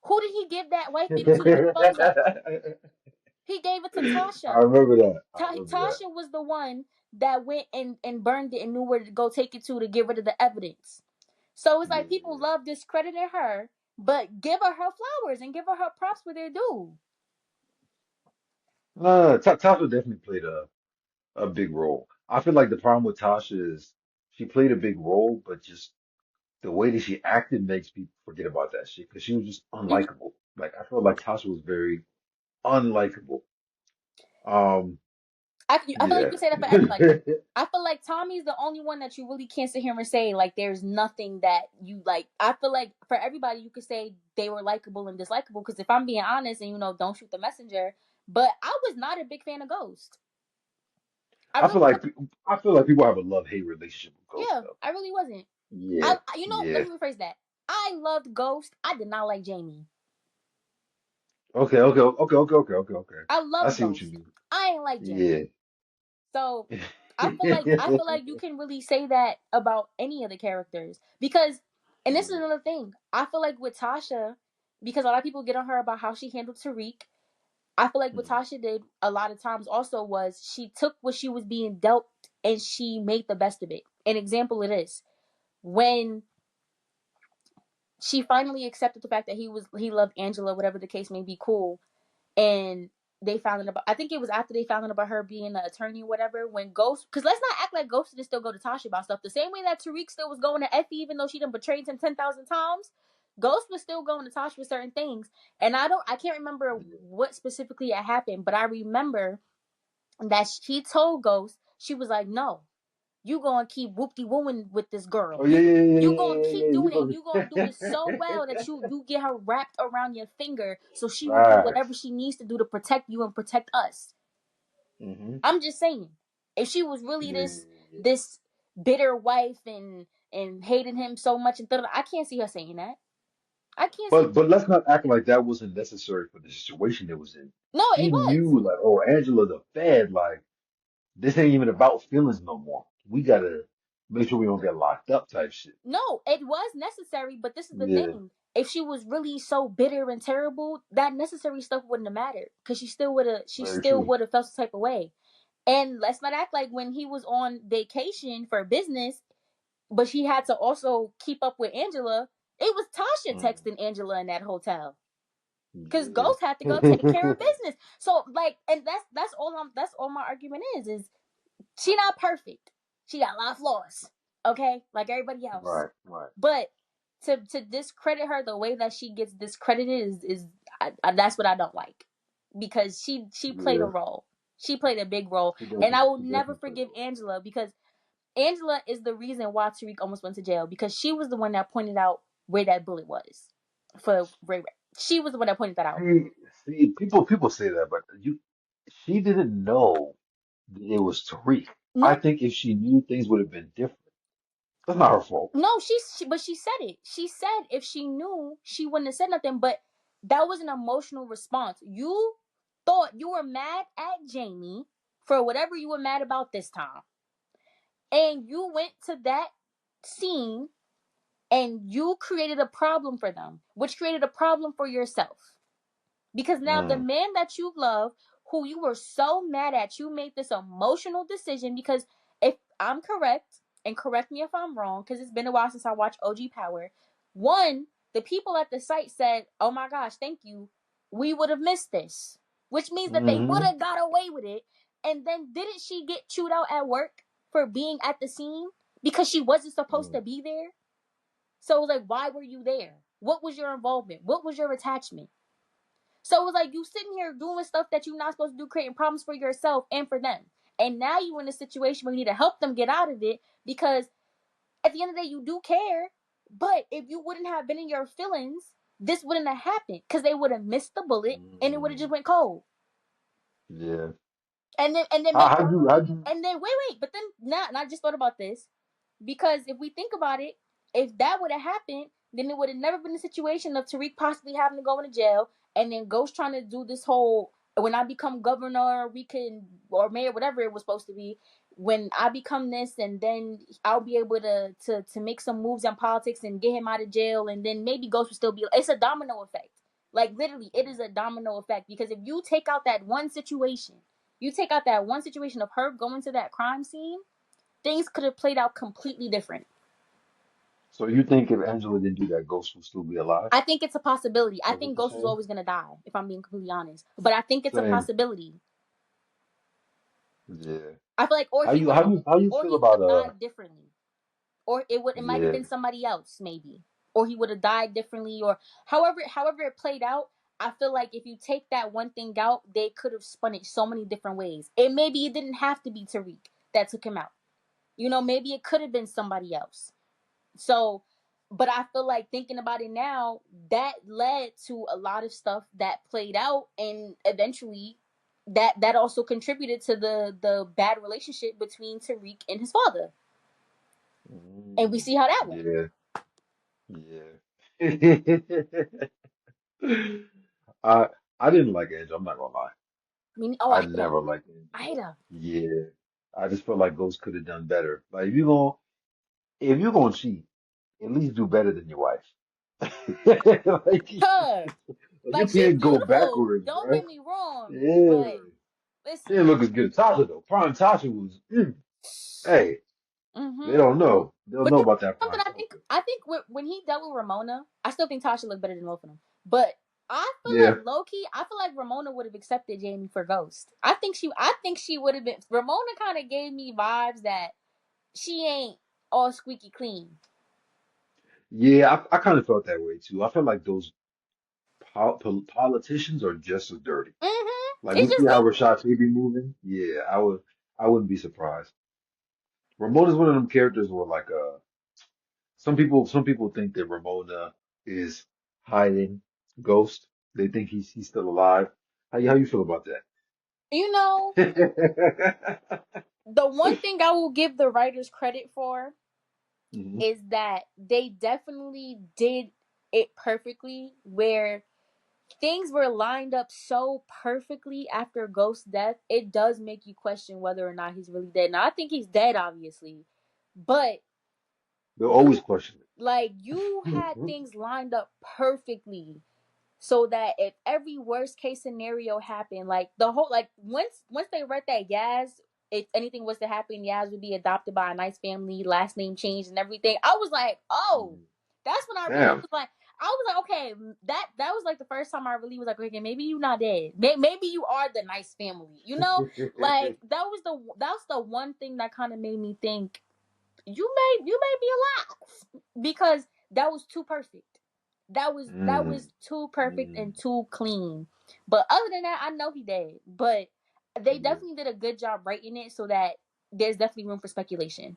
who did he give that wife beater to dispose of? He gave it to I Tasha. remember that. I remember that. Tasha was the one that went and burned it and knew where to go take it to get rid of the evidence. So it's like people Yeah. love discrediting her, but give her flowers and give her props where they're due. No, Tasha definitely played a big role. I feel like the problem with Tasha is she played a big role, but just the way that she acted makes people forget about that shit because she was just Mhm. unlikable. Like I felt like Tasha was very unlikable. Um, I feel like you yeah. can say that for everybody. I feel like Tommy's the only one that you really can't sit here and say like there's nothing that you like. I feel like for everybody you could say they were likable and dislikable because if I'm being honest and don't shoot the messenger, but I was not a big fan of Ghost. I I really feel like I feel like people have a love-hate relationship with Ghost yeah, though. I really wasn't. Yeah, Let yeah. me rephrase that. I loved Ghost. I did not like Jamie. Okay. I I loved see what you Ghost. mean. I ain't like Jamie. Yeah. So I feel like you can really say that about any of the characters because and this is Yeah. another thing. I feel like with Tasha, because a lot of people get on her about how she handled Tariq. I feel like what Mhm. Tasha did a lot of times also was she took what she was being dealt and she made the best of it. An example of this, when she finally accepted the fact that he loved Angela, whatever the case may be, cool, and they found out about I think it was after they found out about her being an attorney or whatever when Ghost because let's not act like Ghost didn't still go to Tasha about stuff the same way that Tariq still was going to Effie even though she done betrayed him 10,000 times. Ghost was still going to Tasha with certain things, and I can't remember what specifically had happened, but I remember that she told Ghost she was like, no, you gonna keep whoop de wooing with this girl. Oh yeah, yeah, yeah, You yeah, gonna yeah, keep yeah. You doing it, and gonna you gonna do it so well that you get her wrapped around your finger, so she will do whatever facts. she needs to do to protect you and protect us. Hmm. I'm just saying, if she was really Yeah, yeah, yeah. this bitter wife and hated him so much I can't see her saying that. I can't see. But let's not act like that wasn't necessary for the situation it was in. No, She it was. knew like, oh, Angela's a fed. Like this ain't even about feelings no more. We gotta make sure we don't get locked up type shit. No, it was necessary, but this is the Yeah, thing. If she was really so bitter and terrible, that necessary stuff wouldn't have mattered because she very still true. would have felt the type of way. And let's not act like when he was on vacation for business, but she had to also keep up with Angela. It was Tasha Mm. texting Angela in that hotel because Yeah. Ghost had to go take care of business. So like, and that's all my argument is she not perfect. She got a lot of flaws. Okay, like everybody else. Right, right. But to discredit her the way that she gets discredited is that's what I don't like, because she played a Yeah. role. She played a big role, She and I definitely, will she never definitely played a forgive role. Angela, because Angela is the reason why Tariq almost went to jail, because she was the one that pointed out where that bullet was for Ray Ray. She was the one that pointed that out. See, people say that, but she didn't know that it was Tariq. I No, think if she knew, things would have been different. That's not her fault. no, but she said it. She said if she knew, she wouldn't have said nothing. But that was an emotional response. You thought you were mad at Jamie for whatever you were mad about this time, and you went to that scene and you created a problem for them, which created a problem for yourself. Because now the Mm, man that you love, who you were so mad at, you made this emotional decision. Because if I'm correct, and correct me if I'm wrong, because it's been a while since I watched OG Power. One, the people at the site said, "Oh my gosh, thank you. We would have missed this," which means that they would hmm have got away with it. And then didn't she get chewed out at work for being at the scene because she wasn't supposed mm, to be there? So it was like, why were you there? What was your involvement? What was your attachment? So it was like you sitting here doing stuff that you're not supposed to do, creating problems for yourself and for them. And now you're in a situation where you need to help them get out of it, because at the end of the day, you do care. But if you wouldn't have been in your feelings, this wouldn't have happened, because they would have missed the bullet and it would have mm, just went cold. yeah. And then How do you, and then wait, but then now, and I just thought about this, because if we think about it, if that would have happened, then it would have never been a situation of Tariq possibly having to go into jail, and then Ghost trying to do this whole, when I become governor, we can, or mayor, whatever it was supposed to be. When I become this, and then I'll be able to make some moves in politics and get him out of jail, and then maybe Ghost will still be. It's a domino effect. Like literally, it is a domino effect, because if you take out that one situation, of her going to that crime scene, things could have played out completely different. so you think if Angela didn't do that, Ghost would still be alive? I think it's a possibility. I That's what think you're Ghost was saying? always gonna die, if I'm being completely honest. But I think it's a Same. possibility. Yeah. I feel like, How you how you how you or feel he would about have died differently, or it might have yeah. been somebody else maybe, or he would have died differently, or however it played out. I feel like if you take that one thing out, they could have spun it so many different ways. And maybe it didn't have to be Tariq that took him out. Maybe it could have been somebody else. So, but I feel like thinking about it now, that led to a lot of stuff that played out, and eventually that also contributed to the bad relationship between Tariq and his father. And we Mm, see how that went. yeah. Yeah. I I didn't like Angel, I'm not gonna lie. I mean, oh, I Ida, never liked Angel. Ida. Yeah. I just felt like Ghost could have done better. Like if you're gonna cheat, at least do better than your wife. Like, Her, you like, she's can't go beautiful. backwards, Don't bro. get me wrong, Yeah. but She listen. didn't look as good as Tasha though. Prime Tasha was hey, they Mm-hmm. don't know. They'll But know you about that know something, Prime I think Tasha. I think when he dealt with Ramona, I still think Tasha looked better than both of them. But I feel Yeah. like low key, I feel like Ramona would have accepted Jamie for Ghost. I think she would have been. Ramona kind of gave me vibes that she ain't all squeaky clean. Yeah, I kind of felt that way too. I felt like those politicians are just as dirty. Mm-hmm. Like we It's see just how Rashad be moving. Yeah, I wouldn't be surprised. Ramona's one of them characters where like some people think that Ramona is hiding Ghost. They think he's still alive. How you feel about you know that? the one thing I will give the writers credit for Mhm. is that they definitely did it perfectly, where things were lined up so perfectly after Ghost's death, it does make you question whether or not he's really dead. Now, I think he's dead, obviously, but They'll always you question you it. had things lined up perfectly, so that if every worst case scenario happened, like the whole, like once they read that Yaz if anything was to happen, Yaz would be adopted by a nice family, last name changed and everything. I was like, oh, Mm. that's when I really Damn. was like, I was like, okay, that was like the first time I really was like, okay, maybe you're not dead. Maybe you are the nice family, you know? Like that's the one thing that kind of made me think you may be alive because that was too perfect. That was Mm. too perfect Mm. and too clean. But other than that, I know he dead. But they Yeah. definitely did a good job writing it so that there's definitely room for speculation.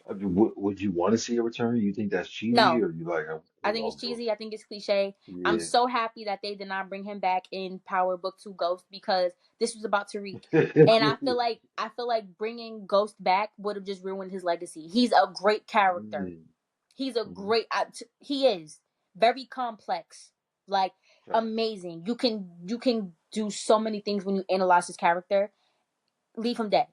I mean, would you want to see a return? You think that's cheesy, No, or you like I we think it's all cheesy. ghost? I think it's cliche. I'm Yeah. so happy that they did not bring him back in Power Book 2 Ghost because this was about Tariq. And I feel like bringing Ghost back would have just ruined his legacy. He's a great character. Mm. He's a Mhm. great he is very complex. Like Facts. amazing. You can do so many things when you analyze his character. Leave him dead.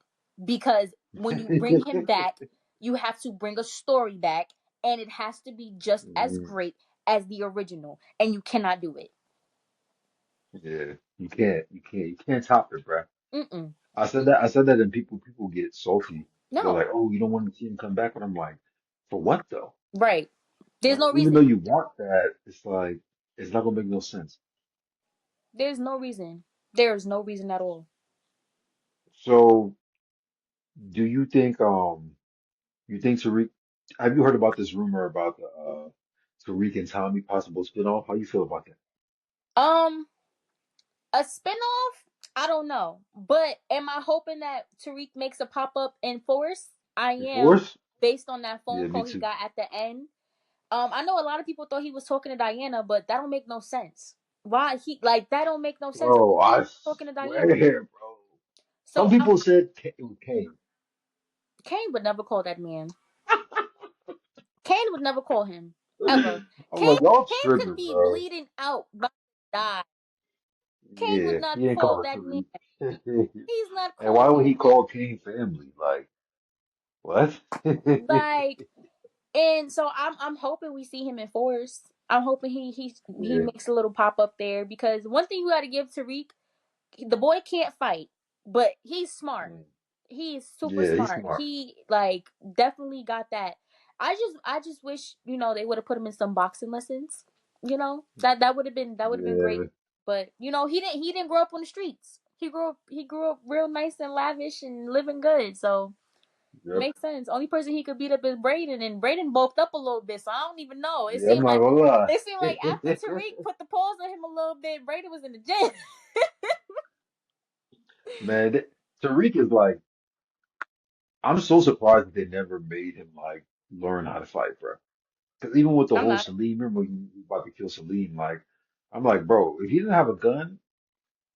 Because when you bring him back, you have to bring a story back and it has to be just as Mm. great as the original and you cannot do it. Yeah, you can't top it, bruh. Mm-mm. I said that, and people get salty. They're No. like, "Oh, you don't want to see him come back," but I'm like, "For what though?" Right. There's Like, no even though reason. you want that, it's like it's not gonna make no sense. There's no reason. There's no reason at all. So, do you think Tariq? Have you heard about this rumor about the Tariq and Tommy possible spinoff? How you feel about that? Um a spinoff, I don't know. But am I hoping that Tariq makes a pop up in Force? I In am, Force? based on that phone Yeah, me call he too. got at the end. I know a lot of people thought he was talking to Diana, but that don't make no sense. Why he like that don't make no sense. Why Bro, he I talking to Diana? swear, bro. Some So people said it was Kane. Kane would never call that man. Kane would never call him ever. I'm Kane like, y'all Kane could tripping, be bro. bleeding out, about to die. Kane would Yeah, not he ain't call calling that man. Tariq. He's not And why calling would he him. call Kane family? Like, what? Like, and so I'm hoping we see him in Force. I'm hoping he Yeah. makes a little pop up there because one thing you got to give Tariq, the boy can't fight, but he's smart. Mm. He's super Yeah, he's smart. smart. He like definitely got that. I just wish they would have put him in some boxing lessons. That would have been great. Yeah. But he didn't grow up on the streets. He grew up real nice and lavish and living good. So Yep. makes sense. Only person he could beat up is Braden, and Braden bulked up a little bit, so I don't even know. It Yeah, I'm seemed not like gonna lie. it seemed like after Tariq put the paws on him a little bit, Braden was in the gym. Man, Tariq is like, I'm so surprised that they never made him like learn how to fight, bro. Because even with the I'm whole not. Salim, remember when he was about to kill Salim, like, I'm like, bro, if he didn't have a gun,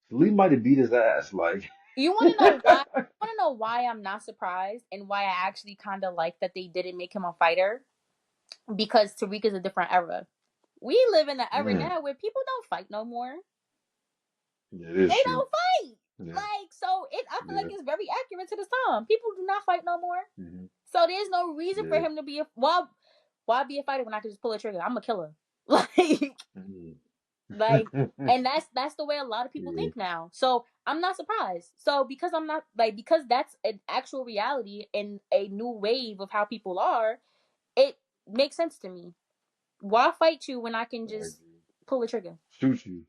Salim might have beat his ass. Like, You want to know why? Want to know why I'm not surprised and why I actually kind of like that they didn't make him a fighter? Because Tariq is a different era. We live in an era mm, now where people don't fight no more. yeah, it is They true. don't fight. Yeah, Like so, I feel like yeah, it's very accurate to this time. People do not fight no more. hmm So there's no reason for yeah, him to be a why be a fighter when I can just pull a trigger? I'm a killer. Like mm. like and that's the way a lot of people Yeah, think now. So I'm not surprised. So because I'm not like because that's an actual reality and a new wave of how people are, it makes sense to me. Why fight you when I can I just agree. pull a trigger? Shoot you.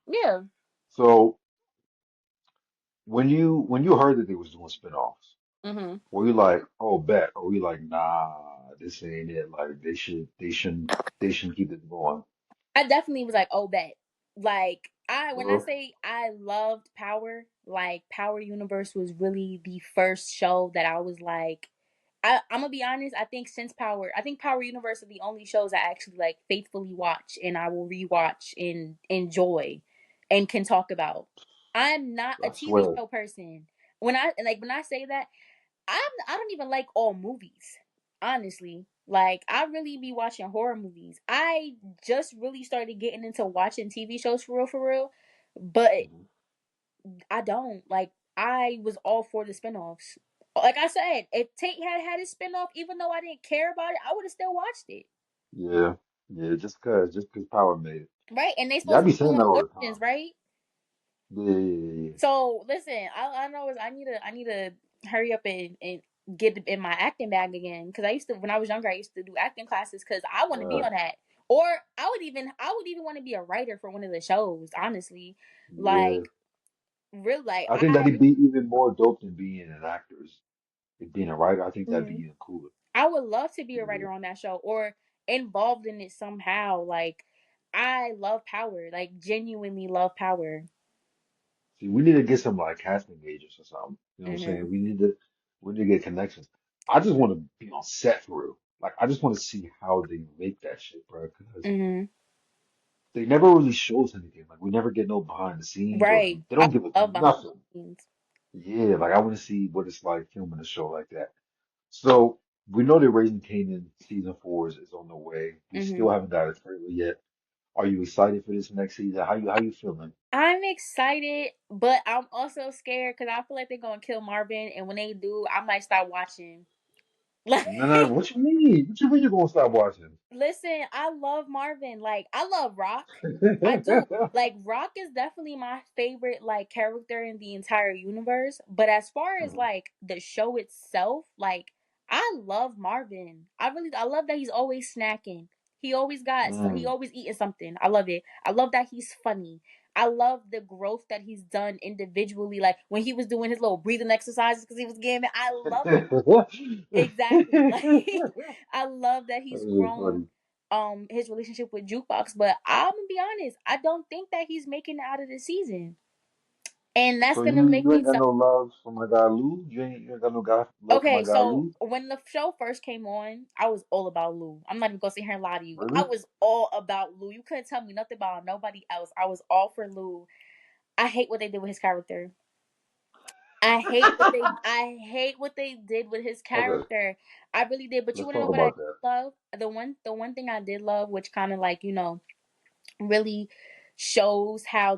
Yeah. So when you heard that they was doing spinoffs, Hmm. were you like, oh, bet, or were you like, nah, this ain't it? Like they shouldn't keep this going. I definitely was like, oh, bet. Like when I Well, say I loved Power, like Power Universe was really the first show that I was like, I'm gonna be honest. I think Power Universe are the only shows I actually like faithfully watch and I will rewatch and enjoy, and can talk about. I'm not a I TV swear. show person. When I say that, I don't even like all movies. Honestly, like I really be watching horror movies. I just really started getting into watching TV shows for real. But Mhm. I don't like. I was all for the spinoffs. Like I said, if Tate had his spinoff, even though I didn't care about it, I would have still watched it. Yeah, yeah, just cause Power made it. Right? And they Yeah, I supposed to be be saying doing that all the origins, time. right? Yeah, yeah, yeah, yeah. So listen, I know is I need to hurry up and get in my acting bag again because I used to when I was younger I used to do acting classes because I want to be on that. Or I would even want to be a writer for one of the shows. Honestly, Yeah. like real like I think that'd be even more dope than being an actor. Like being a writer, I think that'd be mhm. even cooler. I would love to be a Yeah. writer on that show or involved in it somehow. Like I love Power, like genuinely love Power. See, we need to get some like casting agents or something. You know what I'm Mhm. saying? We need to get connections. I just want to be on set for real. Like I just want to see how they make that shit, bro. Because Mhm. they never really show us anything. Like we never get no behind the scenes or Right. they I don't give us love behind nothing. the scenes. Yeah, like I want to see what it's like filming a show like that. So we know that Raising Kanan season 4 is on the way. We still Mhm. haven't got a trailer yet. Are you excited for this next season? How you feeling? I'm excited, but I'm also scared because I feel like they're gonna kill Marvin, and when they do, I might stop watching. Like, No, no, what you mean? What you mean you're gonna stop watching? listen, I love Marvin. Like, I love Rock. I do. Like, Rock is definitely my favorite like character in the entire universe. But as far as Mhm. like the show itself, like I love Marvin. I love that he's always snacking. He Mm. always eating something. I love it. I love that he's funny. I love the growth that he's done individually. Like when he was doing his little breathing exercises because he was gaming. I love exactly. Like I love that That he's was grown funny. his relationship with Jukebox, but I'm gonna be honest, I don't think that he's making it out of the season. And that's So gonna you make you me ain't got so no love for my guy Lou? You ain't got no love for my okay, guy so Lou? when the show first came on, I was all about Lou. I'm not even gonna sit here and lie to you. I Really? was all about Lou. You couldn't tell me nothing about nobody else. I was all for Lou. I hate what they did with his character. I hate what they did with his Okay, character. I really did. But you let's wanna know talk what I about did that. love? The one thing I did love, which kinda like, really shows how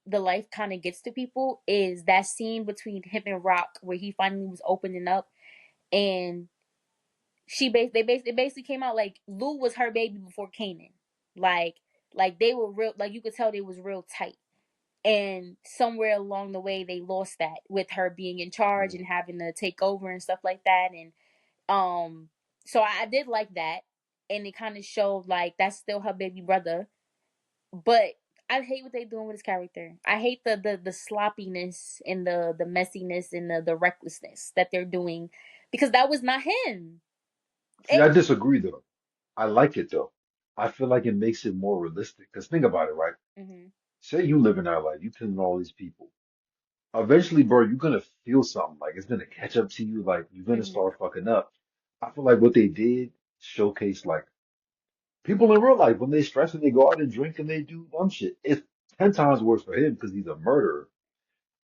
the life kind of gets to people is that scene between him and Rock where he finally was opening up and it basically came out like Lou was her baby before Kanan. Like they were real like you could tell they was real tight. And somewhere along the way they lost that with her being in charge and Mm. having to take over and stuff like that and um so I did like that and it kind of showed like that's still her baby brother but I hate what they're doing with his character. I hate the sloppiness and the messiness and the recklessness that they're doing because that was not him. See, It I was. disagree though. I like it though. I feel like it makes it more realistic. Because think about it, right? Mm-hmm, Say you live in that life, you killing all these people. Eventually, bro, you're gonna feel something. Like it's gonna catch up to you. Like you're gonna mm-hmm, start fucking up. I feel like what they did showcase like people in real life when they stress and they go out and drink and they do dumb shit. It's 10 times worse for him because he's a murderer.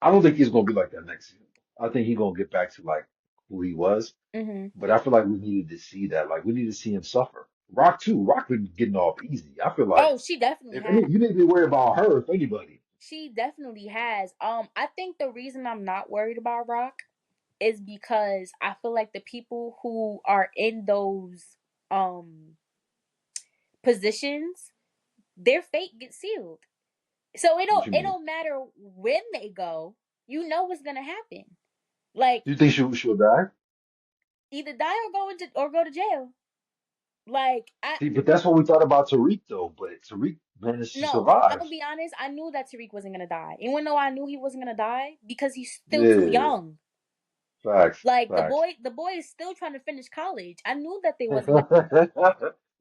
I don't think he's gonna be like that next season. I think he's gonna get back to like who he was. mm-hmm. But I feel like we needed to see that. Like we need to see him suffer. Rock too. Rock been getting off easy. I feel like Oh, she definitely if has. any, you need to be worried about her if anybody. She definitely has. I think the reason I'm not worried about Rock is because I feel like the people who are in those um positions, their fate gets sealed. So What you it mean? don't matter when they go. You know what's gonna happen. Like Do you think she'll die? either die or go to jail. Like I See, but that's what we thought about Tariq though. But Tariq managed to no, I'm survive. gonna be honest. I knew that Tariq wasn't gonna die, even though I knew he wasn't gonna die because he's still too Yeah, young. facts, Like facts. the boy is still trying to finish college. I knew that they wasn't gonna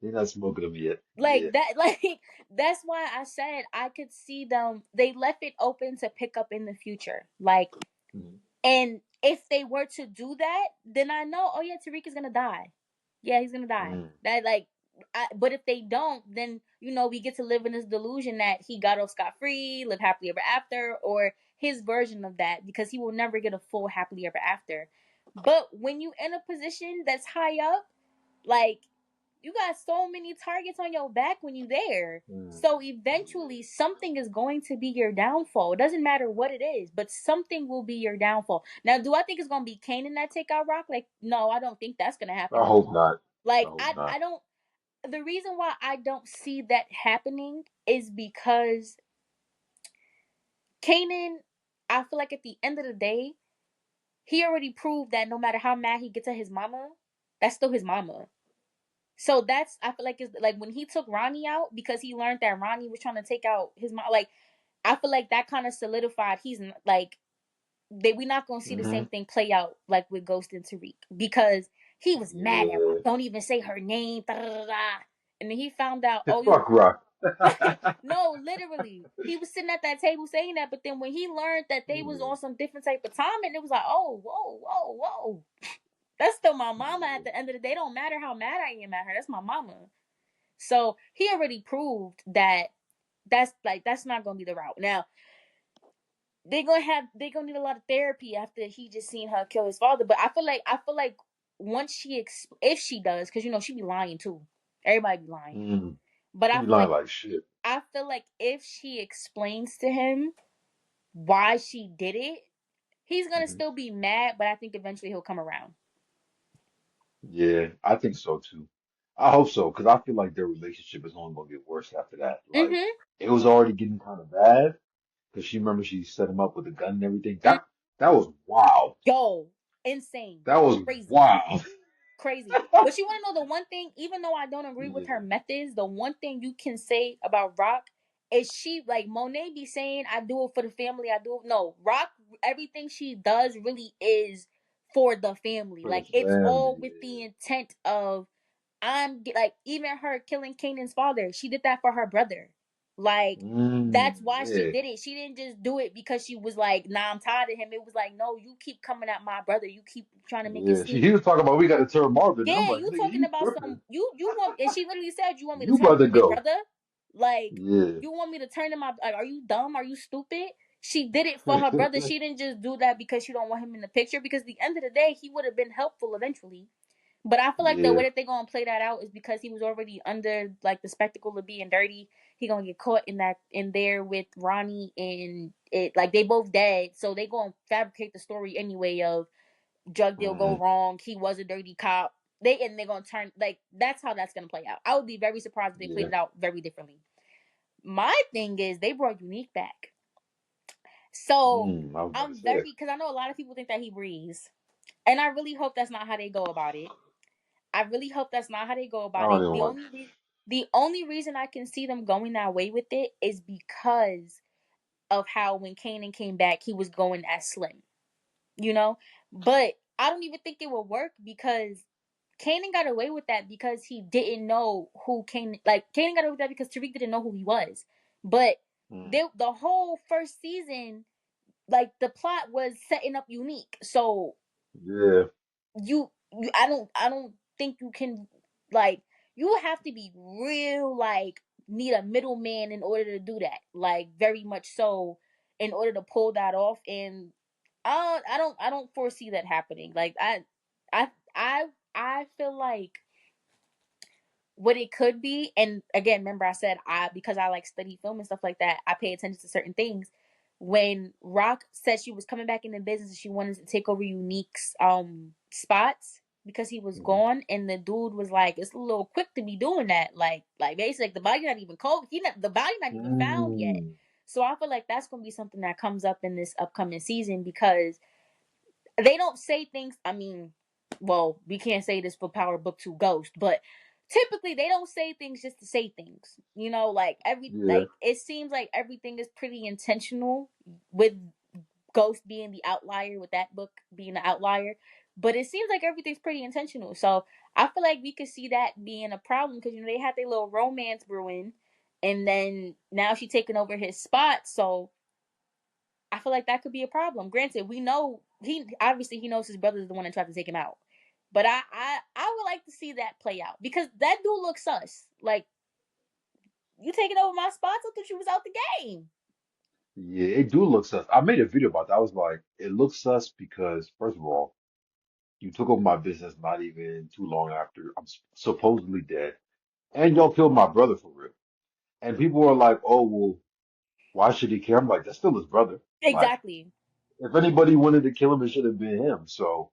They're not smoking them yet. Yeah. like that. Like that's why I said I could see them. They left it open to pick up in the future. Like Mhm. and if they were to do that, then I know. Oh yeah, Tariq is gonna die. Yeah, he's gonna die. Mm. That like, but if they don't, then we get to live in this delusion that he got off scot free, live happily ever after, or his version of that, because he will never get a full happily ever after. But when you in a position that's high up, like you got so many targets on your back when you there. Mm. So eventually something is going to be your downfall. It doesn't matter what it is, but something will be your downfall. Now, do I think it's gonna be Kanan that take out Rock? Like, no, I don't think that's gonna I happen. hope not. I Like, hope I not. don't the reason why I don't see that happening is because Kanan, I feel like at the end of the day, he already proved that no matter how mad he gets at his mama, that's still his mama. So that's I feel like it's like when he took Ronnie out because he learned that Ronnie was trying to take out his mom. Like I feel like that kind of solidified like we not gonna see the Hmm. same thing play out like with Ghost and Tariq because he was mad at Rock. Yeah. Don't even say her name. Da, da, da, da. And then he found out, oh, you Fuck Rock. no, literally. He was sitting at that table saying that, but then when he learned that they was Yeah. on some different type of time, and it was like, oh, whoa, whoa, whoa. That's still my mama at the end of the day. Don't matter how mad I am at her. That's my mama. So he already proved that that's not gonna be the route. Now they're gonna need a lot of therapy after he just seen her kill his father. But I feel like once if she does, because she be lying too. Everybody be lying. Mm. But She be lying like shit. I feel like if she explains to him why she did it, he's gonna Hmm. still be mad. But I think eventually he'll come around. Yeah, I think so too. I hope so, because I feel like their relationship is only gonna get worse after that. Like, Mm-hmm. it was already getting kind of bad, because she set him up with a gun and everything. That was wild. Yo, insane, That was crazy. wild. Crazy. But you want to know the one thing, even though I don't agree with her Yeah. methods, the one thing you can say about Rock is she, like Monet be saying, I do it for the family. I do it. No, Rock, everything she does really is for the family. For the Like, it's family, all with the intent of, like, even her killing Kanan's father, she did that for her brother. Like, yeah. that's why she Yeah. did it. She didn't just do it because she was like, nah, I'm tired of him. It was like, no, you keep coming at my brother. You keep trying to make it Yeah. seem. He was talking about we got to turn Marvin. I'm Yeah, like, you nigga, talking you about tripping. you want, and she literally said, you want me to You turn about to my go. brother? Like, Yeah. you want me to turn him? Like, are you dumb? Are you stupid? She did it for her brother. She didn't just do that because she don't want him in the picture. Because at the end of the day, he would have been helpful eventually. But I feel like the Yeah. way that they're gonna play that out is because he was already under like the spectacle of being dirty. He gonna get caught in there with Ronnie and it like they both dead. So they gonna fabricate the story anyway of drug deal go Hmm. wrong. He was a dirty cop. They're gonna turn like that's how that's gonna play out. I would be very surprised if they played Yeah. it out very differently. My thing is they brought Unique back. So I was about to I'm say. very because I know a lot of people think that he breathes. And I really hope that's not how they go about it. I really hope that's not how they go I about don't it. even want. The only reason I can see them going that way with it is because of how when Kanan came back, he was going as Slim, you know. But I don't even think it will work because Kanan got away with that because he didn't know who Kanan. Like Kanan got away with that because Tariq didn't know who he was. But Mm. the whole first season, like the plot was setting up Unique. So Yeah. I don't think you can like you have to be real like need a middleman in order to do that. Like very much so in order to pull that off and I don't foresee that happening. Like I I I feel like what it could be, and again, remember I said because I like study film and stuff like that, I pay attention to certain things. When Rock said she was coming back in the business and she wanted to take over Unique's spots because he was Hmm. gone, and the dude was like, "It's a little quick to be doing that." Like basically, like, the body not even cold. The body not even found yet. Mm. So I feel like that's gonna be something that comes up in this upcoming season because they don't say things. I mean, well, we can't say this for Power Book 2 Ghost, but typically they don't say things just to say things. Like Yeah. it seems like everything is pretty intentional with Ghost being the outlier, with that book being the outlier. But it seems like everything's pretty intentional. So I feel like we could see that being a problem because they had their little romance brewing, and then now she's taking over his spot. So I feel like that could be a problem. Granted, we know he knows his brother is the one that tried to take him out. But I would like to see that play out because that dude looks sus. Like you taking over my spots? I thought you was out the game. Yeah, it do look sus. I made a video about that. I was like, it looks sus because, first of all, you took over my business not even too long after I'm supposedly dead, and y'all killed my brother for real. And people were like, oh, well, why should he care? I'm like, that's still his brother. Like, Exactly. if anybody wanted to kill him, it should have been him. So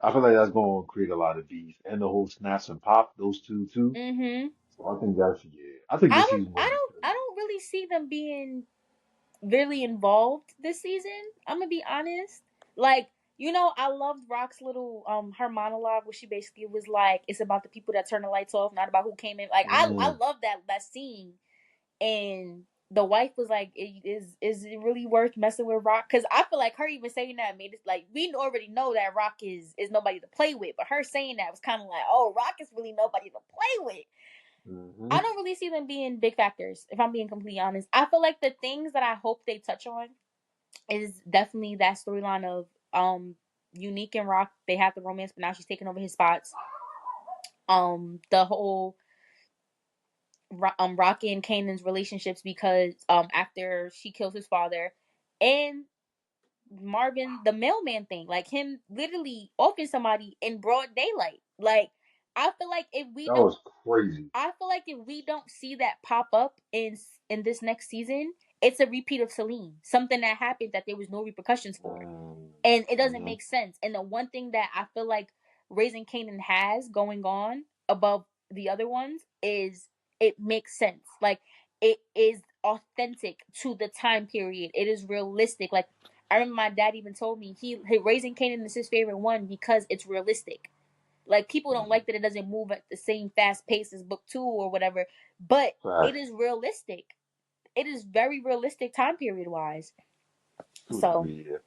I feel like that's going to create a lot of beef. And the whole snaps and pop, those two too. Mm-hmm. So I think that's, yeah, I think I this don't season going I to be don't I crazy. don't really see them being. really involved this season. I'm gonna be honest. Like, I loved Rock's little her monologue where she basically was like, it's about the people that turn the lights off, not about who came in. Like, I Mm, love that scene. And the wife was like, is it really worth messing with Rock? Because I feel like her even saying that made it like, we already know that Rock is nobody to play with, but her saying that was kind of like, oh, Rock is really nobody to play with. I hmm don't really see them being big factors, if I'm being completely honest. I feel like the things that I hope they touch on is definitely that storyline of Unique and Rock. They have the romance, but now she's taking over his spots. The whole Rocky and Kanan's relationships, because after she kills his father, and Marvin the mailman thing, like him literally offing somebody in broad daylight. Like, I feel like if we that don't was crazy. I feel like if we don't see that pop up in this next season, it's a repeat of Celine. Something that happened that there was no repercussions for, and it doesn't Mm-hmm. make sense. And the one thing that I feel like Raising Kanan has going on above the other ones is it makes sense. Like, it is authentic to the time period. It is realistic. Like, I remember my dad even told me he Raising Kanan is his favorite one because it's realistic. Like, people don't Mm-hmm. like that it doesn't move at the same fast pace as book 2 or whatever, but it Facts. is realistic. It is very realistic time period wise. To a So, degree, yeah.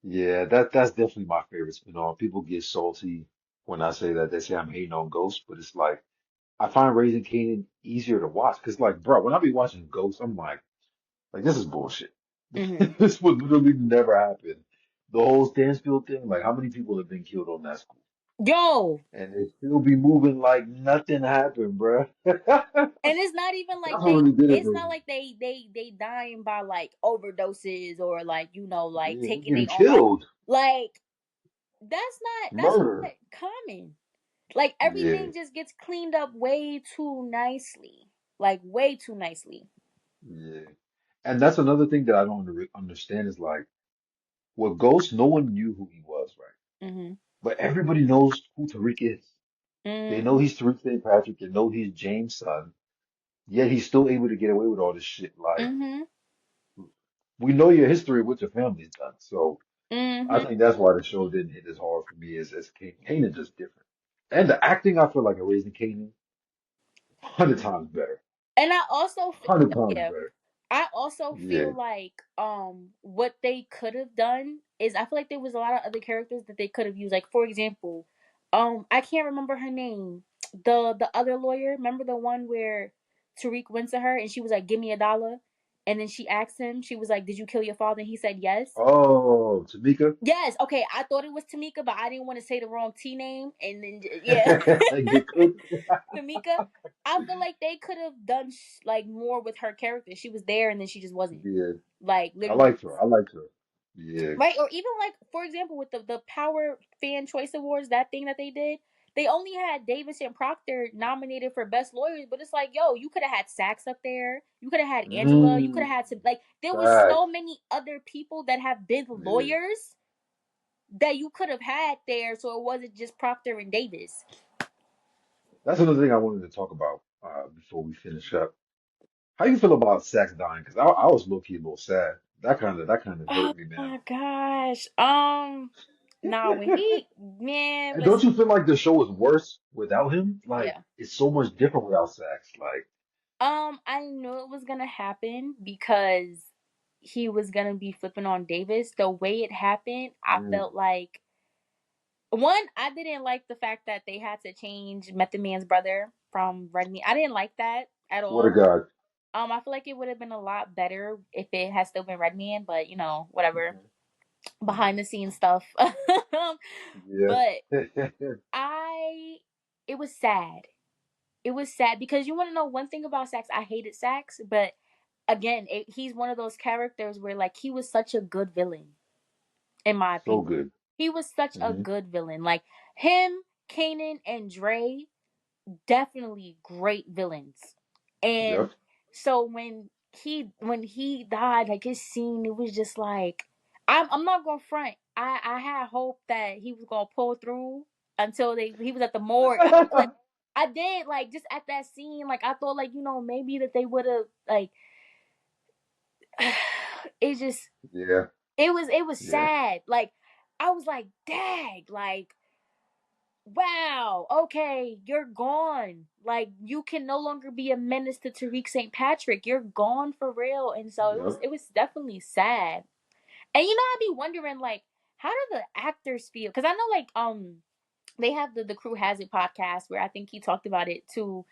Yeah, that's definitely my favorite spin-off. People get salty when I say that. They say I'm hating on Ghost, but it's like I find Raising Kanan easier to watch. Cause like, bro, when I be watching Ghost, I'm like this is bullshit. mhm. This would literally never happen. The whole Stansfield thing, like how many people have been killed on that school? Yo, And they still be moving like nothing happened, bruh. and it's not even like That's what really did it it's for not me. like they dying by like overdoses or like like Yeah, they taking their getting own life. killed. Like, that's Murder. not common. Like, Yeah, everything just gets cleaned up way too nicely. Like, way too nicely. yeah. And that's another thing that I don't understand is like, with Ghost, no one knew who he was, right? Mhm. But everybody knows who Tariq is. They know Mhm. he's Tariq St. Patrick. They know he's James' son. Yet he's still able to get away with all this shit. Like, Mhm. we know your history, what your family's done. So I Mhm. think that's why the show didn't hit as hard for me as Kanan just different. And the acting, I feel like a Raising Kanan, 100 times better. And I also 100 times yeah, better. I also Yeah. feel like what they could have done is, I feel like there was a lot of other characters that they could have used. Like, for example, I can't remember her name. The other lawyer, remember the one where Tariq went to her and she was like, "Give me $1," and then she asked him, she was like, "Did you kill your father?" And he said yes. Oh, Tamika. Yes, okay. I thought it was Tamika, but I didn't want to say the wrong T name, and then yeah. Get cooked. Tamika, I feel like they could have done like more with her character. She was there and then she just wasn't. Yeah. Like, I literally, liked her. I liked her. Yeah. right? Or even like, for example, with the Power Fan Choice Awards, that thing that they did, they only had Davis and Proctor nominated for best lawyers, but it's like, yo, you could have had Sax up there. You could have had Angela. You could Mm, have had some, like, there was so facts. many other people that have been Yeah. lawyers that you could have had there, so it wasn't just Proctor and Davis. That's another thing I wanted to talk about before we finish up. How you feel about Sax dying? Because I was low key a little sad. That kind of Oh hurt me, man. my gosh. Nah, when he, man, And don't listen, you feel like the show is worse without him? Like yeah. it's so much different without Sax. Like, I knew it was gonna happen because he was gonna be flipping on Davis. The way it happened, I mm, felt like, one, I didn't like the fact that they had to change Method Man's brother from Redney. I didn't like that at swear to all. God. I feel like it would have been a lot better if it had still been Redman, but whatever. Mhm, Behind mhm. the scenes stuff. Yeah. But I it was sad. It was sad because you want to know one thing about Sax. I hated Sax, but again, he's one of those characters where, like, he was such a good villain, in my So opinion. good. He was such a Hmm good villain. Like, him, Kanan, and Dre, definitely great villains. And Yep. so when he died, like, his scene, it was just like, I'm not gonna front. I had hope that he was gonna pull through until he was at the morgue. I did, like, just at that scene, like, I thought, like, maybe that they would have, like, it just Yeah. it was Yeah. sad. Like I was like, dang, like wow, okay, you're gone. Like you can no longer be a menace to Tariq St. Patrick. You're gone for real. And so it was Yep. it was definitely sad. And I'd be wondering like how do the actors feel? Because I know like they have the crew has it podcast where I think he talked about it too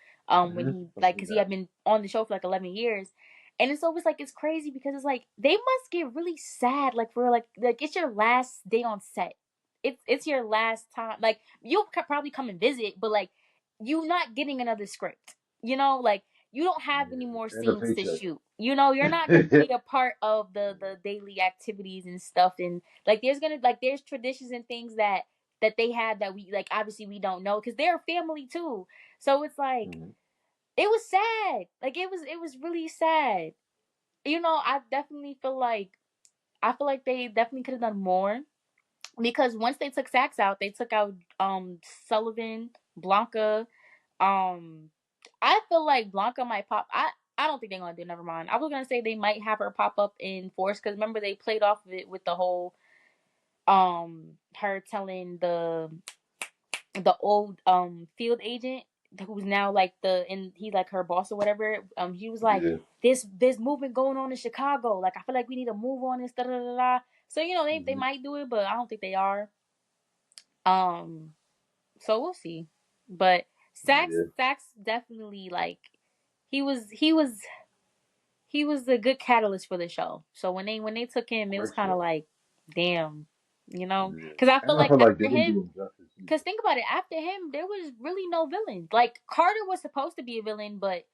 when he I've like seen because he that. had been on the show for like 11 years. And it's always like it's crazy because it's like they must get really sad like for like it's your last day on set. It's your last time. Like you'll probably come and visit, but like you're not getting another script. Like you don't have any more Yeah. And a scenes to paycheck. shoot. You're not gonna be a part of the daily activities and stuff. And like there's traditions and things that they had that we like obviously we don't know because they're family too. So it's like Mhm. it was sad. Like it was really sad. I definitely feel like they definitely could have done more because once they took Sax out, they took out Sullivan, Blanca. Um I feel like Blanca might pop. I don't think they're gonna do. Never mind. I was gonna say they might have her pop up in Force because remember they played off of it with the whole her telling the old field agent who's now like and he's like her boss or whatever. He was like, Yeah. There's movement going on in Chicago. Like I feel like we need to move on this. Da, da, da, da. So they Mhm. might do it, but I don't think they are. Um, so we'll see. But Yeah. Sax definitely like he was he was he was a good catalyst for the show. So when they took him, it was Quick kind of show. like, damn, Yeah. because I feel And I like feel like they after didn't do him. him justice either. Because think about it, after him, there was really no villain. Like Carter was supposed to be a villain, but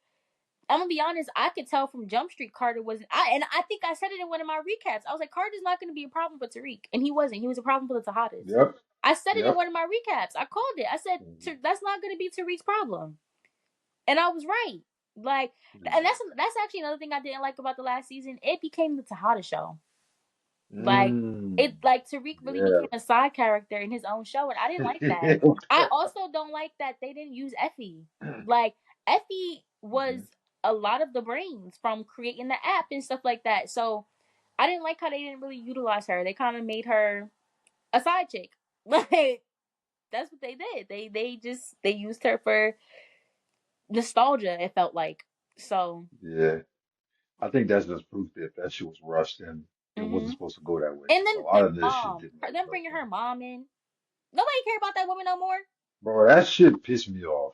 I'm gonna be honest, I could tell from Jump Street Carter wasn't. I think I said it in one of my recaps. I was like, Carter's not gonna be a problem for Tariq, and he wasn't. He was a problem for the Tejadas. Yep. I said it in Yep. one of my recaps. I called it. I said Mhm. That's not gonna be Tariq's problem, and I was right. Like, and Yeah. that's actually another thing I didn't like about the last season. It became the Tejada show. Like Mm. it like Tariq really became Yeah. a side character in his own show, and I didn't like that. I also don't like that they didn't use Effie. Like Effie was Mhm. a lot of the brains from creating the app and stuff like that. So I didn't like how they didn't really utilize her. They kind of made her a side chick. Like that's what they did. They used her for nostalgia. It felt like so. Yeah. I think that's just proof that that shit was rushed and it wasn't hmm supposed to go that way. And Because a then lot their of this shit mom, didn't make them no bringing her sense. mom in. Nobody care about that woman no more. Bro, that shit pissed me off.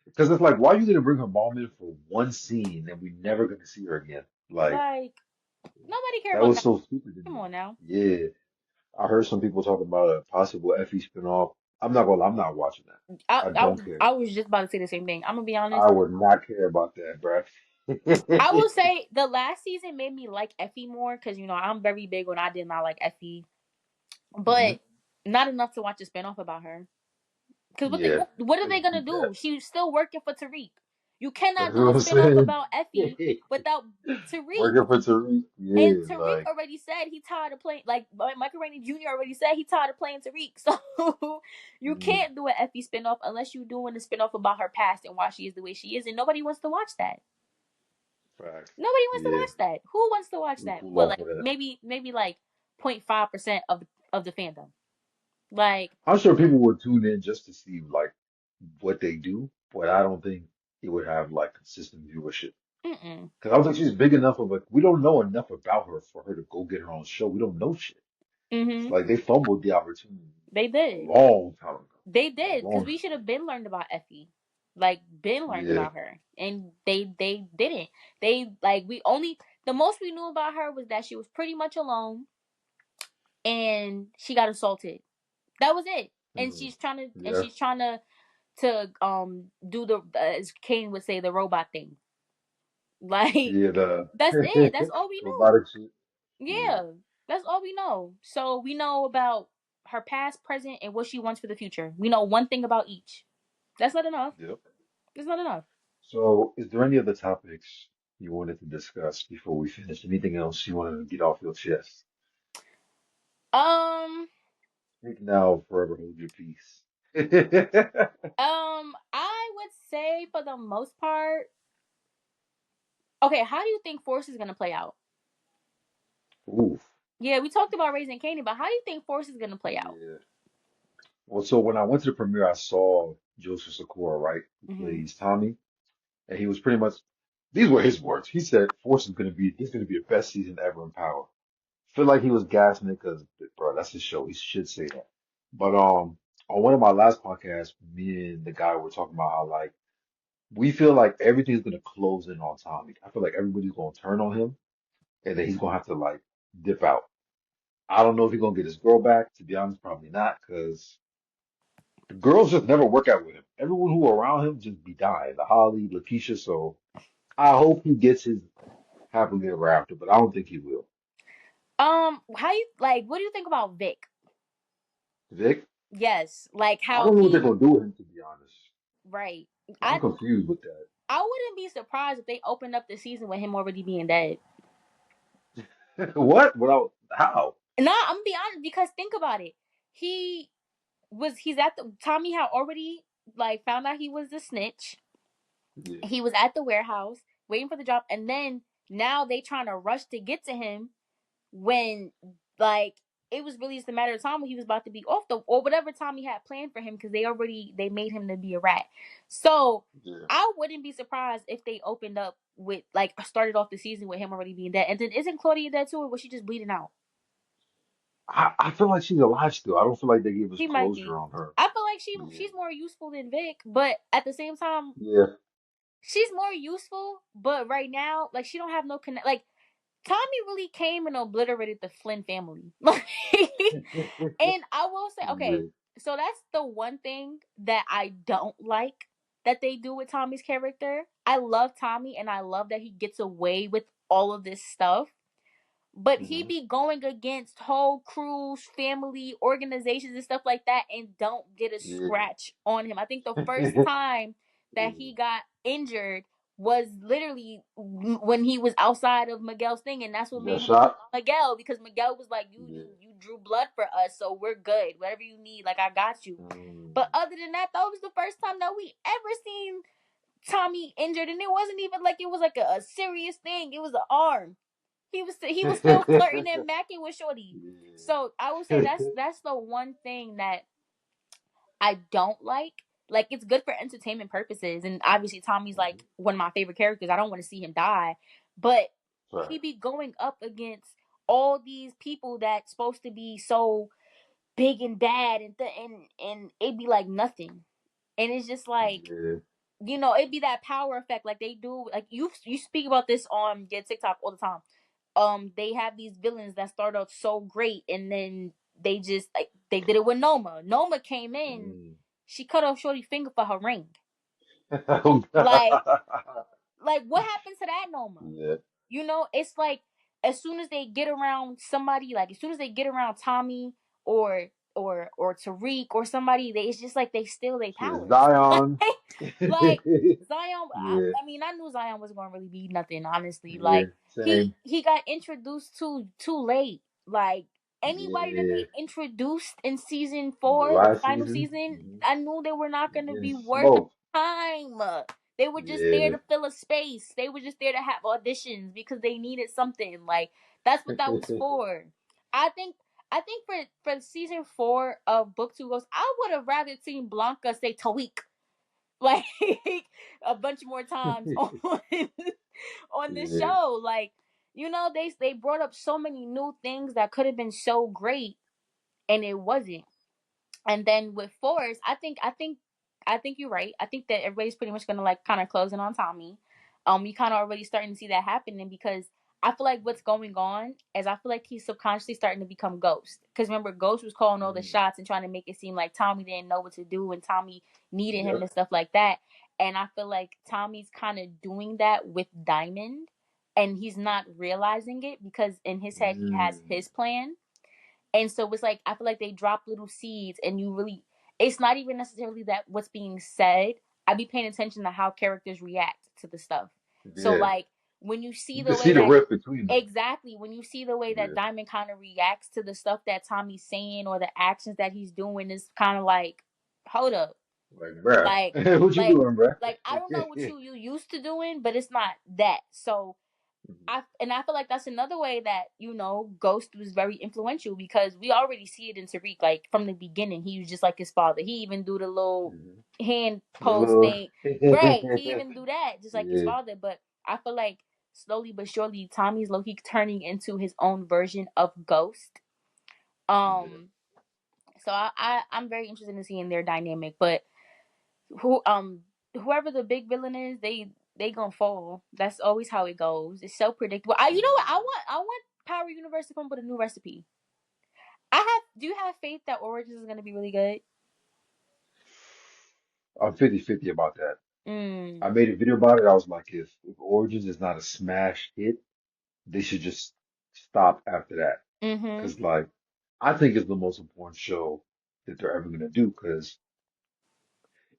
Because it's like, why you gonna bring her mom in for one scene and we never gonna see her again? Like, Like nobody care that about was that. so stupid to Come me. on now. Yeah. I heard some people talking about a possible Effie spinoff. I'm not gonna lie, I'm not watching that. I, I I don't care. I was just about to say the same thing. I'm gonna be honest. I would not care about that, bruh. I will say the last season made me like Effie more because I'm very big when I did not like Effie, hmm but not enough to watch a spinoff about her. Because Yeah, what are it they was gonna too bad. do? She's still working for Tariq. You That's cannot what do a I'm spinoff saying. about Effie without Tariq. Working for Tariq, And yeah, Tariq like, already said he tired of playing. Like Michael Rainey Jr. already said he tired of playing Tariq. So you mm, can't do an Effie spinoff unless you're doing a spinoff about her past and why she is the way she is. And nobody wants to watch that. facts. Nobody wants to Yeah, watch that. Who wants to watch we that? cool Well, off like of that. maybe like 0.5% of the fandom. Like, I'm sure people would tune in just to see like what they do, but I don't think it would have like consistent viewership. mm Because I don't think she's big enough of a. We don't know enough about her for her to go get her own show. We don't know shit. It's mm. like they fumbled the opportunity They a did. long time ago. They A did because long we time should have been learned about Effie, like been ago. learned Yeah. about her, and they didn't. They like we only the most we knew about her was that she was pretty much alone and she got assaulted. That was it. And Mm, she's yeah. trying to do the as Kane would say the robot thing. Like Yeah, that's it. That's the all we knew. robotic shit. Yeah. Yeah, that's all we know. So we know about her past, present, and what she wants for the future. We know one thing about each. That's not enough. Yep. That's not enough. So, is there any other topics you wanted to discuss before we finish? Anything else you wanted to get off your chest? Um, Speak now, forever hold your peace. I would say for the most part, okay. How do you think Force is gonna play out? Oof. Yeah, we talked about Raising Kanan, but how do you think Force is gonna play out? Yeah. Well, so when I went to the premiere, I saw Joseph Sikora, right, who Hmm. plays Tommy, and he was pretty much, these were his words. He said, "Force is going to be, this is going to be the best season ever in Power." Feel like he was gassing it because, bro, that's his show. He should say that. But on one of my last podcasts, me and the guy were talking about how like we feel like everything's going to close in on Tommy. I feel like everybody's going to turn on him, and then he's going to have to like dip out. I don't know if he's going to get his girl back. To be honest, probably not, because the girls just never work out with him. Everyone who around him just be dying. The Holly, Lakeisha. So I hope he gets his happily ever after, but I don't think he will. How you like? What do you think about Vic? Vic, Yes, like I how don't know what they're he gonna do with him, to be honest. right. I'm I confused with that. I wouldn't be surprised if they opened up the season with him already being dead. What? Without how? No, I'm gonna be honest because think about it. He he's at the Tommy had already like found out he was the snitch. Yeah, He was at the warehouse waiting for the job, and then now they trying to rush to get to him when like it was really just a matter of time when he was about to be off the or whatever Tommy had planned for him because they made him to be a rat. So yeah. I wouldn't be surprised if they opened up with like started off the season with him already being dead. And then isn't Claudia dead too, or was she just bleeding out? I feel like she's alive still. I don't feel like they gave us She might be. closure on her. I feel like Yeah, she's more useful than Vic, but at the same time, yeah, she's more useful. But right now, like she don't have no connect. Like Tommy really came and obliterated the Flynn family. Like, and I will say, okay, yeah. so that's the one thing that I don't like that they do with Tommy's character. I love Tommy and I love that he gets away with all of this stuff, but he Hmm. be going against whole crews, family, organizations, and stuff like that, and don't get a Yeah, scratch on him. I think the first time that yeah. he got injured was literally when he was outside of Miguel's thing, and that's what You got made him shot? Miguel because Miguel was like, Yeah. you drew blood for us, so we're good. Whatever you need, like I got you. Mm. But other than that, that was the first time that we ever seen Tommy injured, and it wasn't even like it was like a serious thing. It was an arm. He was still flirting and macking with Shorty. So I would say Yeah. that's the one thing that I don't like. Like it's good for entertainment purposes, and obviously Tommy's Mhm. like one of my favorite characters. I don't want to see him die, but Right. he be going up against all these people that's supposed to be so big and bad, and it be like nothing, and it's just like Yeah. it'd be that power effect like they do. Like you speak about this on your TikTok all the time. They have these villains that start out so great and then they just like they did it with Noma. Noma came in, Mm. she cut off Shorty's finger for her ring. Oh, Like God. like what happened to that Noma? Yeah. It's like as soon as they get around somebody, like as soon as they get around Tommy or or Tariq or somebody, it's just like they steal their Shit, powers. Zion. Like Zion, Yeah. I mean, I knew Zion was gonna really be nothing. Honestly, Yeah. like Same. he got introduced too late. Like anybody that Yeah. they introduced in season The 4, the last final season. season, Hmm. I knew they were not gonna Getting be worth the smoked. time. They were just there Yeah. to fill a space. They were just there to have auditions because they needed something. Like that's what that was for. I think. I think for season 4 of Book Two Ghosts, I would have rather seen Blanca say Tawik like a bunch more times on this Yeah. show. Like, they brought up so many new things that could have been so great and it wasn't. And then with Forrest, I think you're right. I think that everybody's pretty much gonna like kind of closing on Tommy. You kind of already starting to see that happening because I feel like what's going on is I feel like he's subconsciously starting to become Ghost. Because remember, Ghost was calling all the Mm. shots and trying to make it seem like Tommy didn't know what to do and Tommy needed him Yep. and stuff like that. And I feel like Tommy's kind of doing that with Diamond, and he's not realizing it because in his head he has Mm. his plan, and so it's like I feel like they drop little seeds and you really it's not even necessarily that what's being said. I be paying attention to how characters react to the stuff. So Yeah. like when you see You the can see way the that rift between them. exactly when you see the way that Yeah. Diamond kind of reacts to the stuff that Tommy's saying or the actions that he's doing is kind of like hold up. Like, bruh, Like what you like doing, bruh? like I don't know what you used to doing, but it's not that. So Mhm. I feel like that's another way that Ghost was very influential because we already see it in Tariq like from the beginning. He was just like his father. He even do the little Mhm. hand The pose little, thing, right? He even do that just like his yeah, father. But I feel like slowly but surely, Tommy's low key turning into his own version of Ghost. yeah. Um, so I'm very interested in seeing their dynamic. But who whoever the big villain is, they gonna fall. That's always how it goes. It's so predictable. You know what? Yeah. I want Power Universe to come up with a new recipe. I have. Do you have faith that Origins is gonna be really good? I'm 50-50 about that. Mm. I made a video about it. I was like, if Origins is not a smash hit, they should just stop after that. Mhm. Because, like, I think it's the most important show that they're ever going to do. Because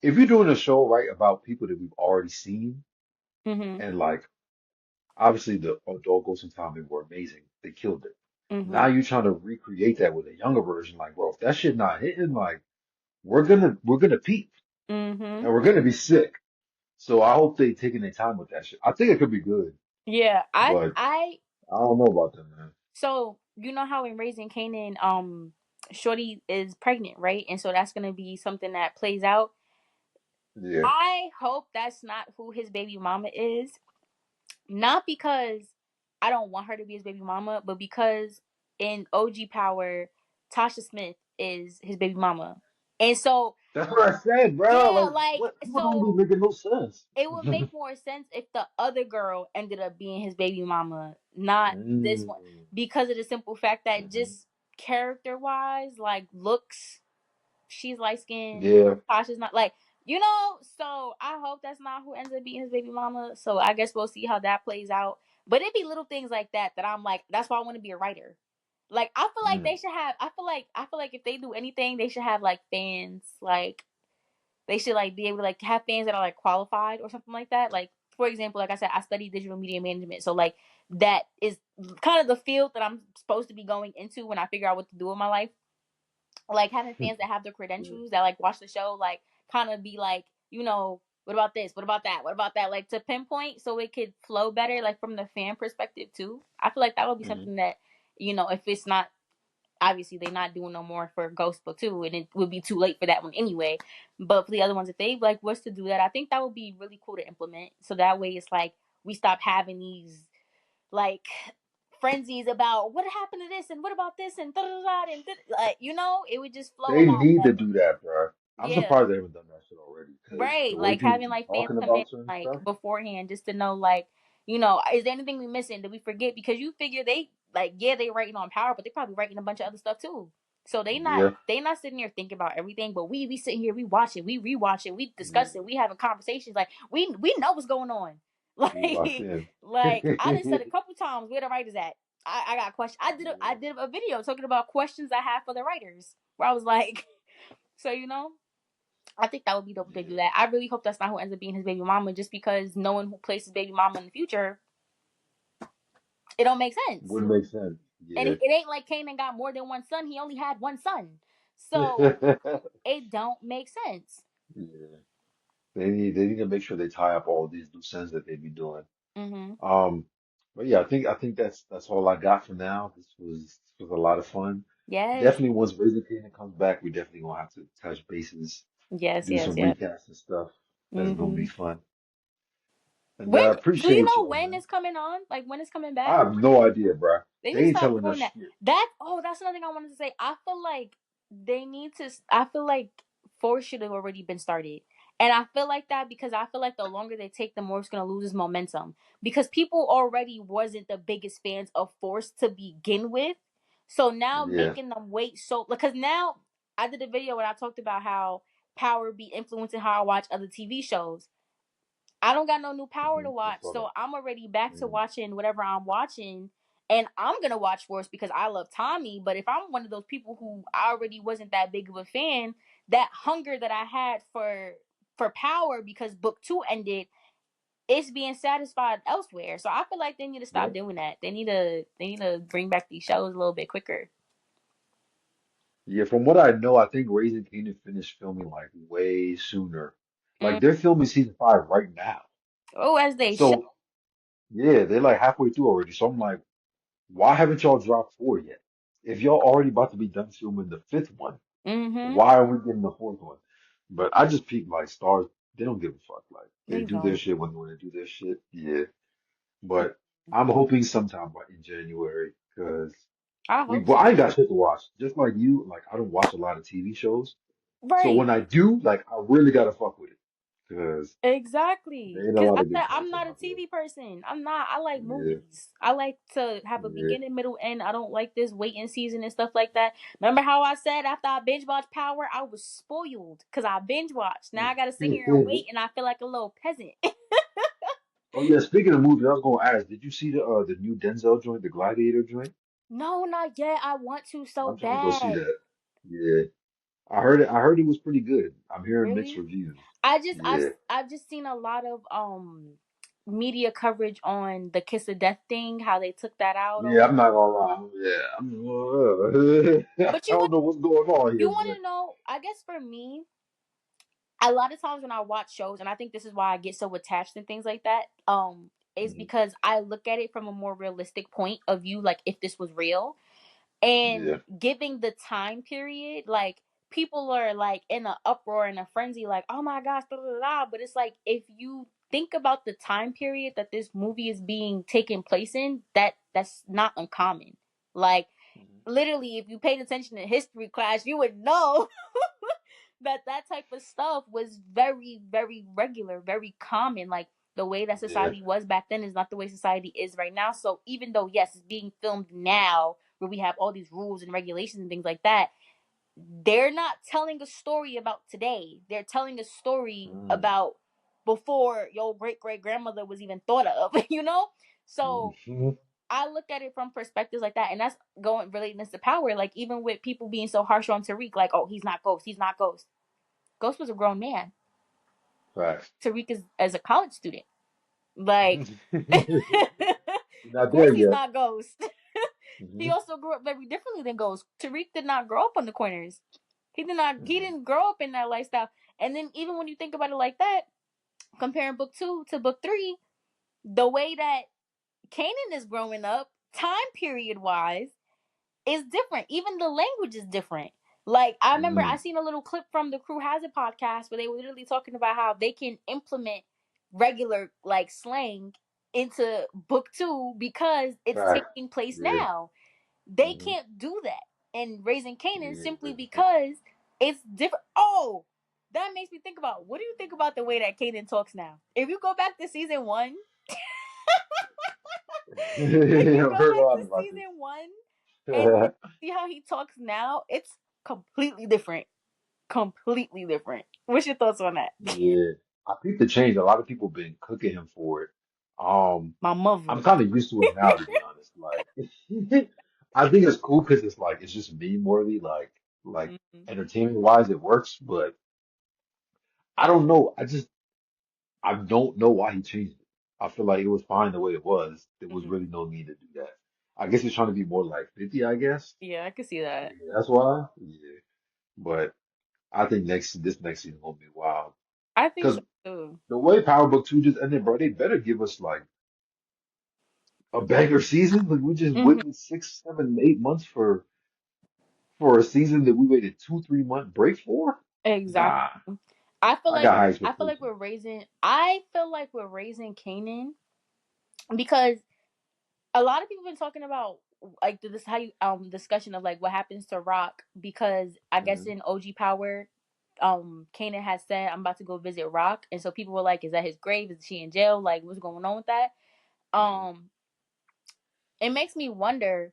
if you're doing a show, right, about people that we've already seen, Mhm. and like, obviously the adult Ghost and Tommy were amazing. They killed it. Now Mhm. you're trying to recreate that with a younger version. Like, bro, if that shit not hitting, like, we're gonna peak Mhm. and we're gonna be sick. So I hope they taking their time with that shit. I think it could be good, Yeah. but I. I don't know about that, man. So you know how in Raising Canaan, Shorty is pregnant, right? And so that's gonna be something that plays out. Yeah. I hope that's not who his baby mama is. Not because I don't want her to be his baby mama, but because in OG Power, Tasha Smith is his baby mama. And so, That's what I said, bro. yeah, Like, like, what? People don't be so making no sense. it would make more sense if the other girl ended up being his baby mama, not this one. Mm. Because of the simple fact that Hmm. just character wise, like looks, she's light skinned. Yeah. Tasha's not like So I hope that's not who ends up being his baby mama. So I guess we'll see how that plays out. But it'd be little things like that that I'm like, that's why I want to be a writer. Like I feel like Mm. they should have. I feel like if they do anything, they should have like fans. Like they should like be able to like have fans that are like qualified or something like that. Like for example, like I said, I studied digital media management, so like that is kind of the field that I'm supposed to be going into when I figure out what to do with my life. Like having fans that have the Yeah. credentials that like watch the show, like kind of be like, what about this? What about that? What about that? Like to pinpoint so it could flow better, like from the fan perspective too. I feel like that would be Hmm. something that, if it's not obviously they're not doing no more for Ghost Book 2 and it would be too late for that one anyway. But for the other ones, if they like was to do that, I think that would be really cool to implement. So that way it's like we stop having these like frenzies about what happened to this and what about this and da da da and like it would just flow a They lot need to better. do that, bro. I'm Yeah, surprised they haven't done that shit already. Because the right. way Like people having be like fans talking come in about certain like stuff, beforehand just to know like is there anything we missing? Did we forget? Because you figure they like they writing on Power, but they probably writing a bunch of other stuff too. So yeah, they not sitting here thinking about everything, but we sitting here, we watch it, we rewatch it, we discuss yeah, it, we having conversations like we know what's going on. we locked Like in. I just said a couple times where the writers at. I got a question. I Yeah, did a video talking about questions I have for the writers where I was like, so I think that would be dope if they do yeah. that. I really hope that's not who ends up being his baby mama, just because knowing who plays his baby mama in the future, it don't make sense. Wouldn't make sense. And Yeah. it ain't like Kanan got more than one son; he only had one son, so it don't make sense. Yeah. They need to make sure they tie up all these loose ends that they be doing. Hmm. Um, but yeah, I think that's all I got for now. This was a lot of fun. Yes, Definitely once Raising Kanan comes back, we definitely gonna have to touch bases, yes, do yes, some yes. recaps and stuff. That's gonna be Hmm. fun. And When do you appreciate know y'all, when man. it's coming on? Like when it's coming I back? have no idea, bruh. They They need to ain't stop telling us doing that. shit. That's another thing I wanted to say. I feel like they need to. I feel like four should have already been started, and I feel like that because I feel like the longer they take, the more it's gonna lose its momentum. Because people already wasn't the biggest fans of Force to begin with, so now Yeah. making them wait so because now I did a video when I talked about how Power be influencing how I watch other TV shows. I don't got no new Power to I watch, saw so that. I'm already back to Mm, watching whatever I'm watching, and I'm gonna watch Force because I love Tommy. But if I'm one of those people who I already wasn't that big of a fan, that hunger that I had for Power because book two ended, it's being satisfied elsewhere. So I feel like they need to stop yep. doing that. They need to bring back these shows a little bit quicker. Yeah, from what I know, I think Raising Kanan finished filming like way sooner. Mm. Like they're filming season 5 right now. Oh, as they should. So Yeah, they're like halfway through already. So I'm like, why haven't y'all dropped four yet? If y'all already about to be done filming the fifth one, Mm-hmm. why are we getting the fourth one? But I just peep like stars. They don't give a fuck. Like they They do their don't. shit when they do their shit. Yeah. But I'm hoping sometime in January because I we. hope Well, so. I ain't got shit to watch. Just like you, like I don't watch a lot of TV shows. So Right. when I do, like I really gotta fuck with it because there Exactly. ain't a Cause lot I of said good I'm content not a out there. TV person. I'm not. I like Yeah, movies. I like to have a yeah. beginning, middle, end. I don't like this waiting season and stuff like that. Remember how I said after I binge watched Power, I was spoiled because I binge watched. Now I gotta sit here and wait, and I feel like a little peasant. Oh yeah, speaking of movies, I was gonna ask, did you see the new Denzel joint, the Gladiator joint? No, not yet. I want to so I'm trying to go see bad. that. Yeah, I heard it was pretty good. I'm hearing mixed Really? reviews. I just Yeah, I've just seen a lot of media coverage on the kiss of death thing, how they took that out or yeah. I'm whatever. not gonna lie. Yeah, I But don't know what's going on you here, want but to know? I guess for me, a lot of times when I watch shows, and I think this is why I get so attached and things like that, is mhm, because I look at it from a more realistic point of view, like if this was real. And yeah, giving the time period, like people are like in an uproar and a frenzy, like, oh my gosh, blah, blah, blah. But it's like if you think about the time period that this movie is being taken place in, that's not uncommon. Like mhm, literally, if you paid attention to history class, you would know that that type of stuff was very, very regular, very common. Like the way that yeah, society was back then is not the way society is right now. So even though yes, it's being filmed now where we have all these rules and regulations and things like that, they're not telling a story about today. They're telling a story mm, about before your great great grandmother was even thought of, you know? So mhm, I look at it from perspectives like that, and that's going relating this to power. Like even with people being so harsh on Tariq, like, oh, he's not Ghost, he's not Ghost. Ghost was a grown man. facts. Tariq is as a college student. Like, of You're not course there he's yet. not Ghost. He Hmm. also grew up very differently than Ghost. Tariq did not grow up on the corners. He did not. He Hmm. didn't grow up in that lifestyle. And then even when you think about it like that, comparing book two to book three, the way that Kanan is growing up, time period wise, is different. Even the language is different. Like I remember I Mm, seen a little clip from the Crew Has It podcast where they were literally talking about how they can implement regular like slang into book two because it's facts. taking place Yeah. now. They Hmm. can't do that in Raising Canaan Yeah. simply because it's different. Oh, that makes me think about what do you think about the way that Kanan talks now? If you go back to season one, if you I've go heard a back lot to about this. season one and see how he talks now, it's completely different. Completely different. What's your thoughts on that? Yeah, I think the change. A lot of people been cooking him for it. Um, My I'm mother. kind of used to it now, to be honest. Like, I think it's cool because it's like it's just meme worthy. Like Mm-hmm. entertainment wise, it works. But I don't know. I don't know why he changed it. I feel like it was fine the way it was. There was Mm-hmm. really no need to do that. I guess he's trying to be more like 50. I guess. Yeah, I can see that. Yeah, that's why. Yeah, but I think this next season gonna be wild. I think Because so too. the way Power Book 2 just ended, bro, they better give us like a banger season. Like we just Mm-hmm. waited 6, 7, 8 months for a season that we waited 2, 3 month break for. Exactly. Nah, I feel I like got high I feel like expectations. we're raising. I feel like we're raising Canaan because a lot of people been talking about like this how you discussion of like what happens to Rock because I guess Hmm. in OG Power, Kanan has said I'm about to go visit Rock, and so people were like, is that his grave? Is she in jail? Like what's going on with that? Hmm. Um, it makes me wonder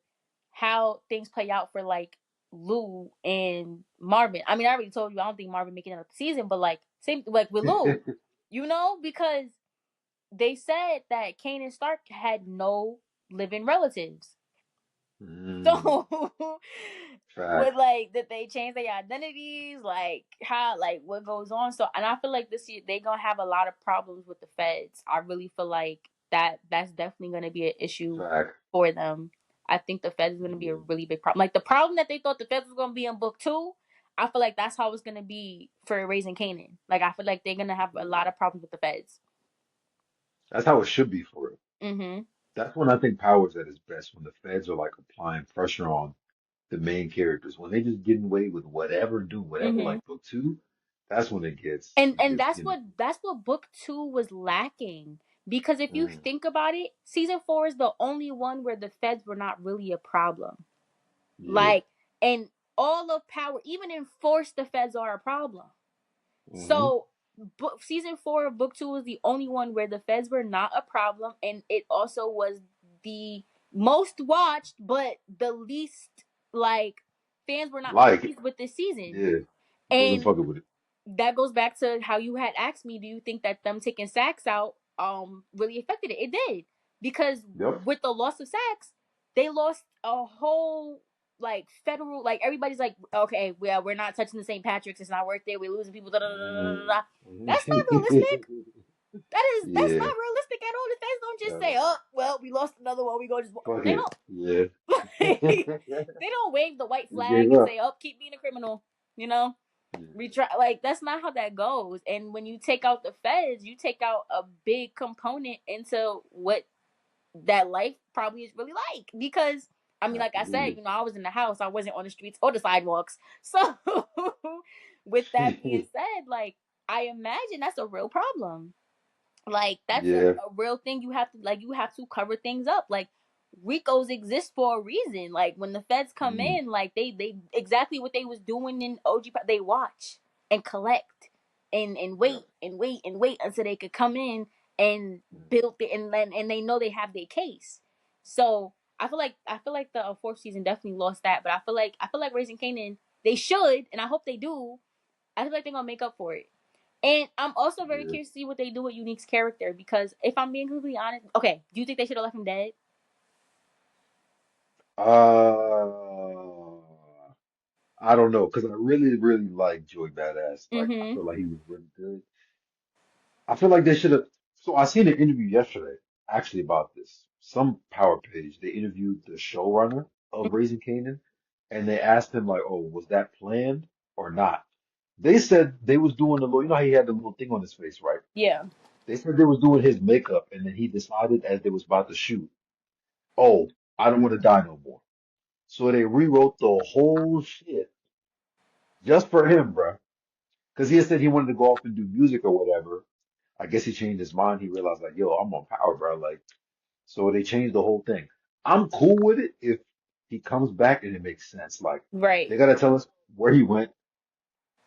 how things play out for like Lou and Marvin. I mean, I already told you I don't think Marvin making it up the season, but like same like with Lou, you know, because they said that Kanan Stark had no living relatives. Mm, So with fact. like that they change their identities, like how like what goes on. So and I feel like this year they gonna have a lot of problems with the feds. I really feel like that's definitely gonna be an issue Fact. for them. I think the feds is gonna be a Yeah. really big problem. Like the problem that they thought the feds was gonna be in book two, I feel like that's how it's gonna be for Raising Canaan. Like I feel like they're gonna have a Yeah. lot of problems with the feds. That's how it should be for it. Mhm. That's when I think Power's at its best, when the feds are like applying pressure on the main characters. When they just get away with whatever, do whatever, Mhm. like book two, that's when it And gets gimmicky. that's what book 2 was lacking. Because if you Mm, think about it, season 4 is the only one where the feds were not really a problem. yeah. Like, and all of Power, even in Force, the feds are a problem. Hmm. So, season 4 of book 2 was the only one where the feds were not a problem, and it also was the most watched, but the least, like, fans were not Like, pleased with this season. yeah, wasn't And fucking with it. that goes back to how you had asked me, do you think that them taking Sax out really affected it? It did. Because Yep. with the loss of Sax, they lost a whole, like, federal, like, everybody's like, okay, well, we're not touching the St. Patrick's, it's not worth it, we're losing people, da da da da da da. Mhm. That's not realistic. That's Yeah. not realistic at all. The fans don't just say, Uh, oh, well, we lost another one, we go just, fuck they it. don't. Yeah. They don't wave the white Just flag gave and up. say, oh, keep being a criminal, you know. We Yeah. try, like, that's not how that goes. And when you take out the feds, you take out a big component into what that life probably is really like. Because I mean, like I said, Absolutely. I was in the house, I wasn't on the streets or the sidewalks. So with that being said, like, I imagine that's a real problem. Like, that's Yeah. a real thing. You have to cover things up. Like, Ricos exist for a reason. Like, when the feds come Mm. in, like, they exactly what they was doing in OG. They watch and collect and Yep. wait and wait and wait until they could come in and build it, and they know they have their case. So I feel like the fourth season definitely lost that. But I feel like Raising Kanan, they should, and I hope they do. I feel like they're gonna make up for it. And I'm also very Yeah. curious to see what they do with Unique's character, because if I'm being completely honest, okay, do you think they should have left him dead? Uh, I don't know, because I really, really like Joey Badass. Like, I Mm-hmm. feel like he was really good. I feel like they should have. So I seen an interview yesterday, actually, about this. Some Power page, they interviewed the showrunner of Raising Kanan, and they asked him like, "Oh, was that planned or not?" They said they was doing the little, you know how he had the little thing on his face, right? Yeah. They said they was doing his makeup, and then he decided as they was about to shoot, "Oh, I don't want to die no more." So they rewrote the whole shit just for him, bruh. Because he had said he wanted to go off and do music or whatever. I guess he changed his mind. He realized like, yo, I'm on Power, bro. Like, so they changed the whole thing. I'm cool with it if he comes back and it makes sense. Like, Right. they gotta tell us where he went,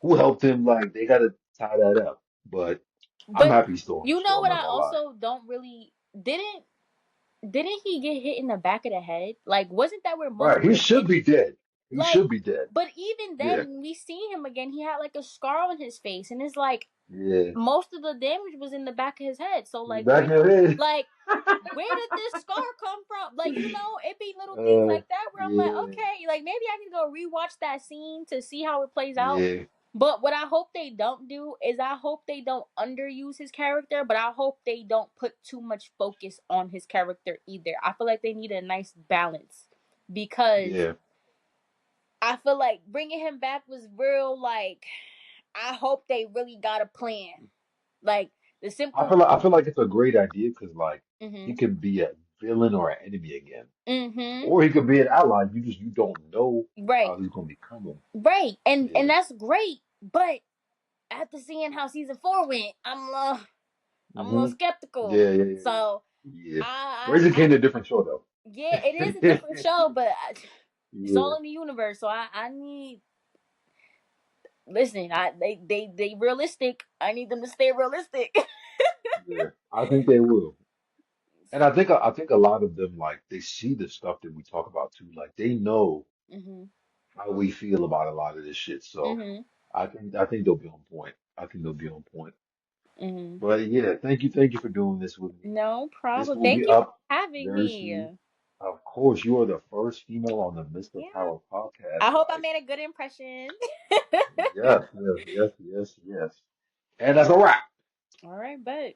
who helped him. Like, they gotta tie that up. But I'm But happy he's still on the you know show. I'm what not I gonna lie. also don't really didn't he get hit in the back of the head? Like, wasn't that where most Right, of he the should be dead. He like, should be dead. but even Yeah, then when we see him again, he had like a scar on his face, and it's like yeah. most of the damage was in the back of his head. So In the like, back of the head. like where did this scar come from? Like, it be little things Uh, like that where I'm like, yeah, okay, like maybe I need to go rewatch that scene to see how it plays out. yeah, But what I hope they don't do is I hope they don't underuse his character, but I hope they don't put too much focus on his character either. I feel like they need a nice balance, because yeah. I feel like bringing him back was real, like, I hope they really got a plan. Like, the simple. I feel like it's a great idea because like he Mhm. can be a villain or an enemy again, Mhm. or he could be an ally. You don't know Right. how he's gonna be coming. Right. And Yeah. that's great, but after seeing how season 4 went, I'm a little Hmm. skeptical. Yeah, yeah, yeah, So yeah. Yeah. Raising I Kane's a different show yeah, it is a though. different show, but it's Yeah, all in the universe. So I need, listen. They realistic. I need them to stay realistic. yeah. I think they will. And I think a lot of them like they see the stuff that we talk about too. Like they know Mhm. how we feel about a lot of this shit. So Mhm. I think they'll be on point. I think they'll be on point. Mhm. But yeah, thank you for doing this with me. No This problem. will Thank be you for up having very me. soon. Of course, you are the first female on the Mr. Yeah. Power podcast. I hope I Like, made a good impression. yes, yes, yes, yes, yes. And that's a wrap. All right, but